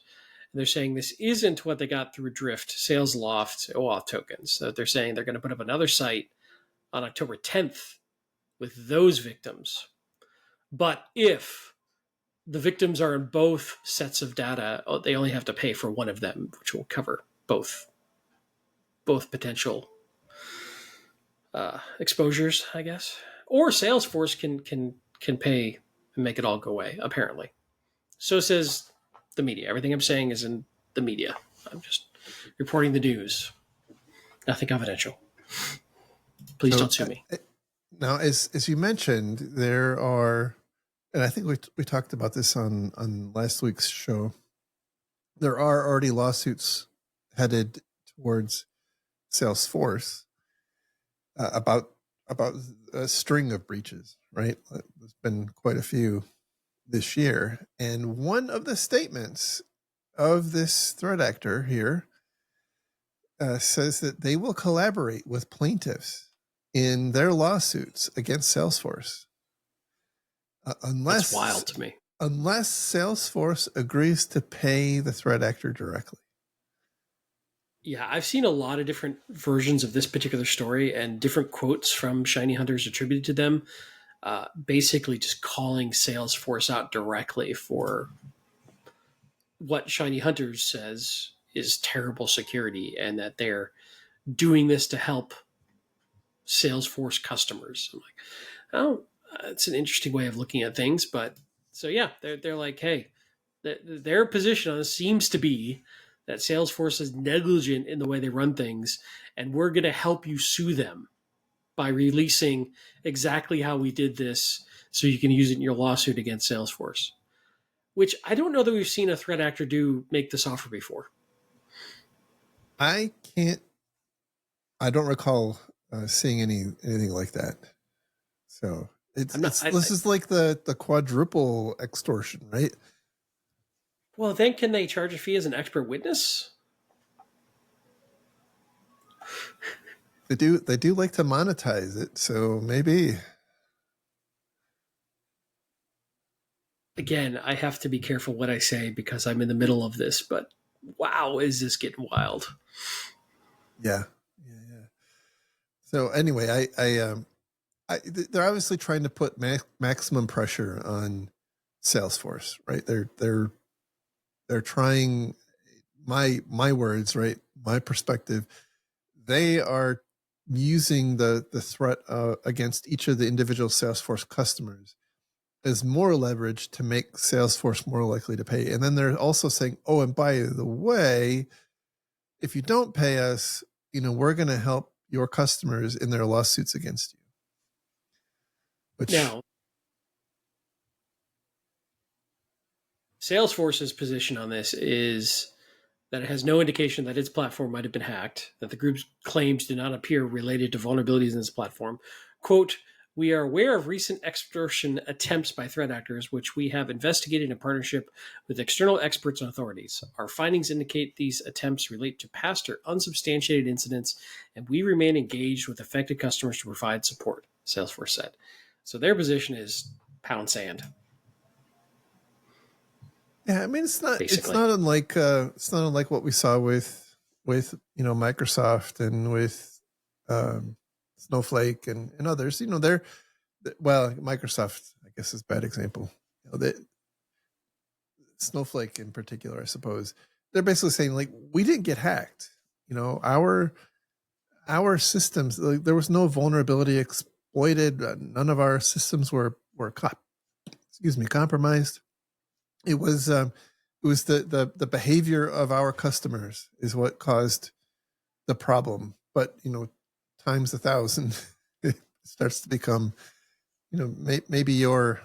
And they're saying this isn't what they got through Drift, SalesLoft, OAuth tokens. So they're saying they're going to put up another site on October 10th with those victims. But if the victims are in both sets of data, they only have to pay for one of them, which will cover both potential exposures, I guess. Or Salesforce can pay and make it all go away, apparently. So says the media. Everything I'm saying is in the media. I'm just reporting the news. Nothing confidential. Please don't sue me. Now, as you mentioned, there are and I think we talked about this on last week's show. There are already lawsuits headed towards Salesforce about a string of breaches. Right, there's been quite a few this year, and one of the statements of this threat actor here says that they will collaborate with plaintiffs in their lawsuits against Salesforce That's unless wild to me. unless Salesforce agrees to pay the threat actor directly. Yeah, I've seen a lot of different versions of this particular story and different quotes from Shiny Hunters attributed to them, basically just calling Salesforce out directly for what Shiny Hunters says is terrible security and that they're doing this to help Salesforce customers. I'm like, oh, it's an interesting way of looking at things. But so, yeah, they're like, hey, their position on this seems to be that Salesforce is negligent in the way they run things, and we're going to help you sue them by releasing exactly how we did this so you can use it in your lawsuit against Salesforce. Which I don't know that we've seen a threat actor make this offer before. I can't. I don't recall seeing anything like that. So this is like the quadruple extortion, right? Well, then can they charge a fee as an expert witness? They do like to monetize it, so maybe. Again, I have to be careful what I say because I'm in the middle of this, but wow, is this getting wild? Yeah. So anyway, they're obviously trying to put maximum pressure on Salesforce, right? They're trying. My words, right? My perspective. They are using the threat against each of the individual Salesforce customers as more leverage to make Salesforce more likely to pay. And then they're also saying, oh, and by the way, if you don't pay us, we're going to help your customers in their lawsuits against you. Now, Salesforce's position on this is that it has no indication that its platform might have been hacked, that the group's claims do not appear related to vulnerabilities in its platform. Quote, we are aware of recent extortion attempts by threat actors, which we have investigated in partnership with external experts and authorities. Our findings indicate these attempts relate to past or unsubstantiated incidents, and we remain engaged with affected customers to provide support, Salesforce said. So their position is pound sand. Yeah, I mean it's not unlike what we saw with Microsoft and with Snowflake and others. Microsoft I guess is a bad example. Snowflake in particular, I suppose, they're basically saying like we didn't get hacked. Our systems, like, there was no vulnerability exploited. None of our systems were compromised. It was the behavior of our customers is what caused the problem. But times 1,000, it starts to become, maybe you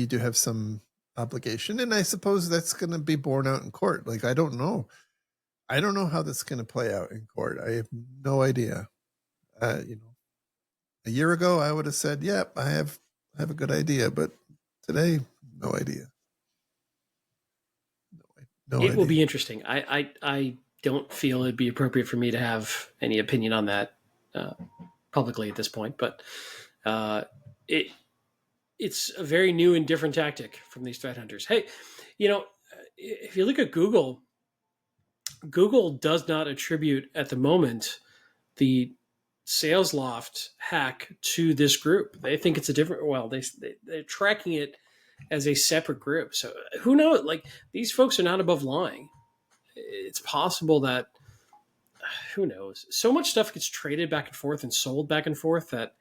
do have some obligation, and I suppose that's going to be borne out in court. Like I don't know how that's going to play out in court. I have no idea. A year ago I would have said, "Yep, I have a good idea," but today, no idea. It will be interesting. I don't feel it'd be appropriate for me to have any opinion on that publicly at this point, but it's a very new and different tactic from these threat hunters. Hey, if you look at Google does not attribute at the moment the SalesLoft hack to this group. They think it's a different. Well, they're tracking it as a separate group. So who knows? Like these folks are not above lying. It's possible that who knows? So much stuff gets traded back and forth and sold back and forth that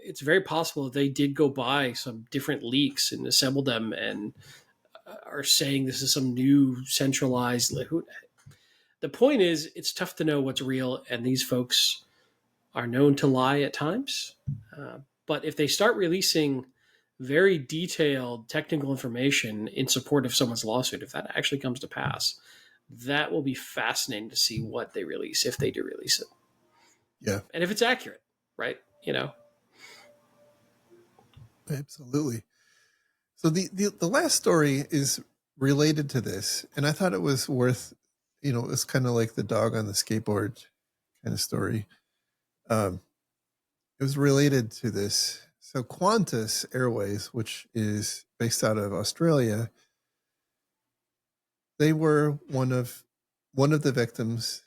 it's very possible that they did go buy some different leaks and assemble them and are saying this is some new centralized. The point is, it's tough to know what's real, and these folks are known to lie at times. But if they start releasing very detailed technical information in support of someone's lawsuit, if that actually comes to pass, that will be fascinating to see what they release, if they do release it. Yeah, And if it's accurate, right? absolutely. So the last story is related to this, and I thought it was worth, it's kind of like the dog on the skateboard kind of story. It was related to this. So Qantas Airways, which is based out of Australia, they were one of the victims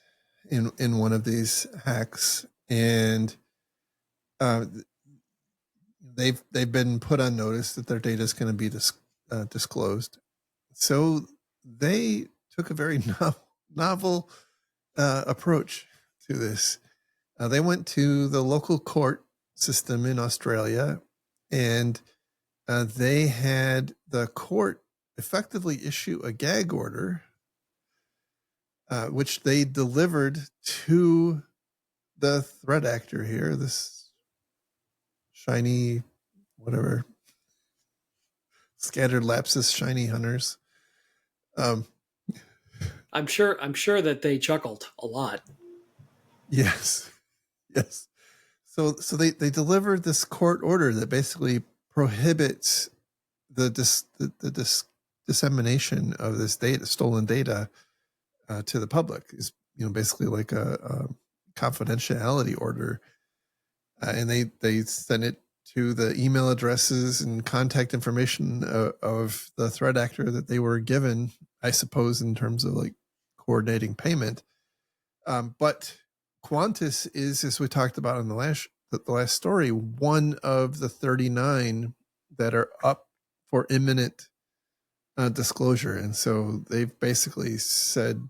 in one of these hacks, and uh, they've been put on notice that their data is going to be disclosed. So they took a very novel approach to this. They went to the local court system in Australia, and they had the court effectively issue a gag order, which they delivered to the threat actor here, this shiny, whatever, scattered lapses, shiny hunters. I'm sure that they chuckled a lot. Yes. So they delivered this court order that basically prohibits the dissemination of this stolen data, to the public. Is basically like a confidentiality order, and they sent it to the email addresses and contact information of the threat actor that they were given, I suppose, in terms of like coordinating payment. But Qantas is, as we talked about in the last story, one of the 39 that are up for imminent disclosure, and so they've basically said,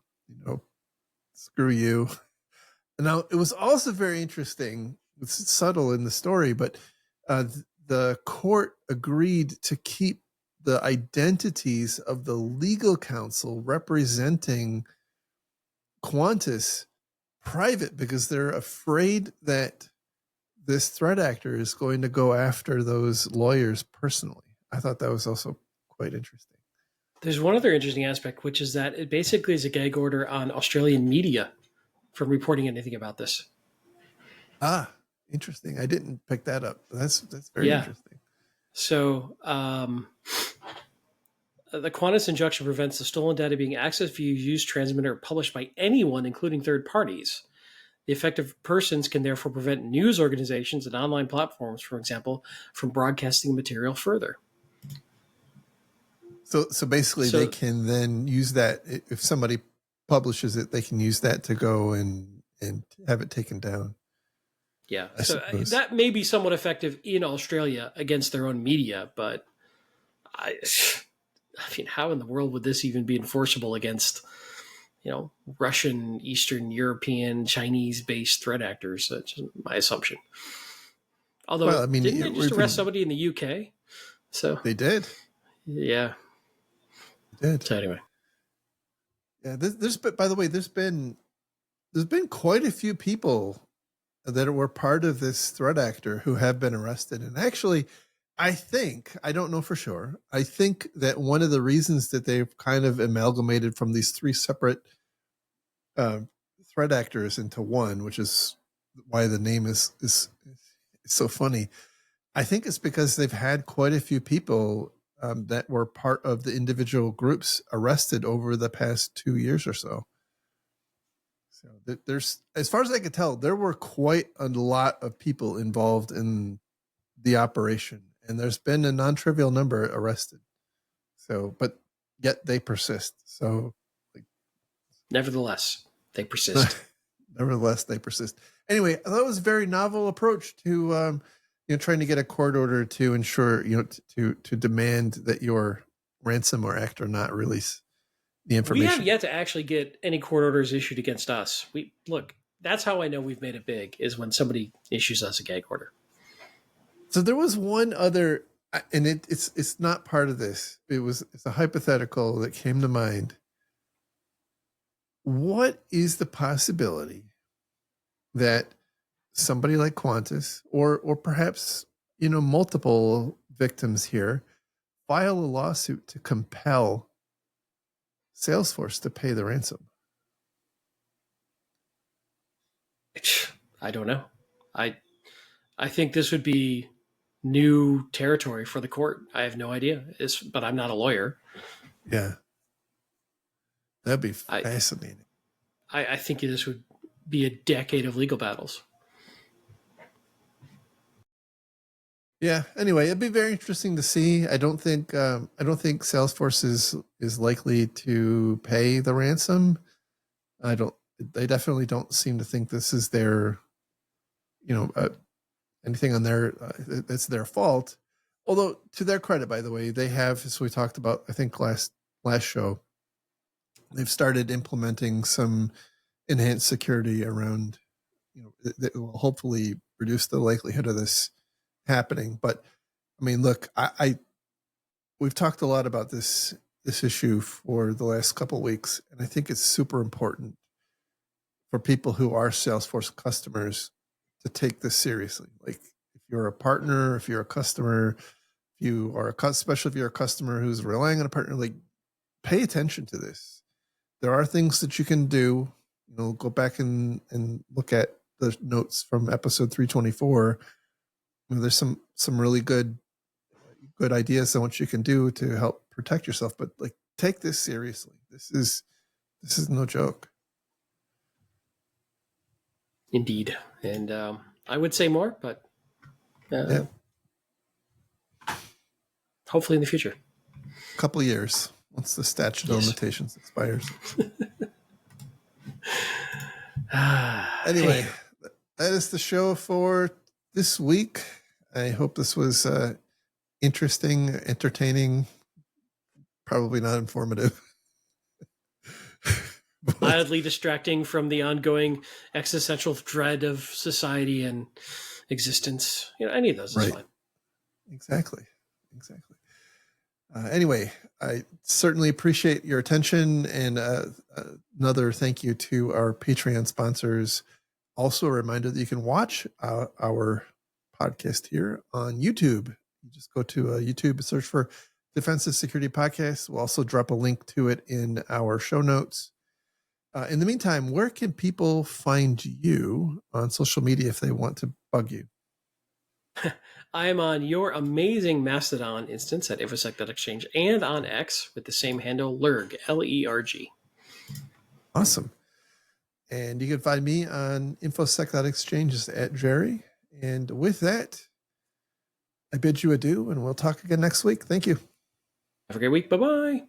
screw you. Now, it was also very interesting. It's subtle in the story, but the court agreed to keep the identities of the legal counsel representing Qantas private because they're afraid that this threat actor is going to go after those lawyers personally. I thought that was also quite interesting. There's one other interesting aspect, which is that it basically is a gag order on Australian media from reporting anything about this. Ah, interesting. I didn't pick that up. That's very interesting. So the Qantas injunction prevents the stolen data being accessed, viewed, used, transmitted, or published by anyone, including third parties. The affected persons can therefore prevent news organizations and online platforms, for example, from broadcasting material further. So basically, they can then use that if somebody publishes it, they can use that to go and have it taken down. Yeah, so that may be somewhat effective in Australia against their own media, but I mean, how in the world would this even be enforceable against, Russian, Eastern European, Chinese-based threat actors? That's just my assumption. Although, well, I mean, didn't they just arrest somebody in the UK? So they did. Yeah. They did. So anyway. Yeah, by the way, there's been quite a few people that were part of this threat actor who have been arrested. And actually, I don't know for sure, I think that one of the reasons that they've kind of amalgamated from these three separate threat actors into one, which is why the name is so funny. I think it's because they've had quite a few people that were part of the individual groups arrested over the past 2 years or so. So there's, as far as I could tell, there were quite a lot of people involved in the operation, and there's been a non-trivial number arrested. So, but yet they persist. So, nevertheless, they persist. Anyway, that was a very novel approach to trying to get a court order to ensure to demand that your ransomware actor not release the information. We have yet to actually get any court orders issued against us. That's how I know we've made it big, is when somebody issues us a gag order. So there was one other, and it's not part of this. It's a hypothetical that came to mind. What is the possibility that somebody like Qantas or perhaps multiple victims here file a lawsuit to compel Salesforce to pay the ransom. I don't know. I think this would be new territory for the court. I have no idea. But I'm not a lawyer. Yeah. That'd be I fascinating. I think this would be a decade of legal battles. Yeah. Anyway, it'd be very interesting to see. I don't think Salesforce is likely to pay the ransom. They definitely don't seem to think this is their, anything on their, that's their fault. Although, to their credit, by the way, they have, as we talked about, I think last show, they've started implementing some enhanced security around, that will hopefully reduce the likelihood of this happening. But I mean, look, we've talked a lot about this issue for the last couple of weeks, and I think it's super important for people who are Salesforce customers to take this seriously. Like, if you're a partner, if you're a customer, if you are especially if you're a customer who's relying on a partner, like, pay attention to this. There are things that you can do. Go back and look at the notes from episode 324. There's some really good ideas on what you can do to help protect yourself, but like, take this seriously. This is no joke. Indeed. And I would say more, but hopefully in the future. A couple of years, once the statute of limitations expires. Anyway, that is the show for this week. I hope this was interesting, entertaining, probably not informative. Mildly distracting from the ongoing existential dread of society and existence. Any of those is fine. Exactly. Anyway, I certainly appreciate your attention, and another thank you to our Patreon sponsors. Also, a reminder that you can watch our podcast here on YouTube. You just go to YouTube, search for Defensive Security Podcast. We'll also drop a link to it in our show notes. In the meantime, where can people find you on social media if they want to bug you? I am on your amazing Mastodon instance at infosec.exchange and on X with the same handle, Lerg, Lerg. Awesome. And you can find me on infosec.exchange at Jerry. And with that, I bid you adieu, and we'll talk again next week. Thank you. Have a great week. Bye-bye.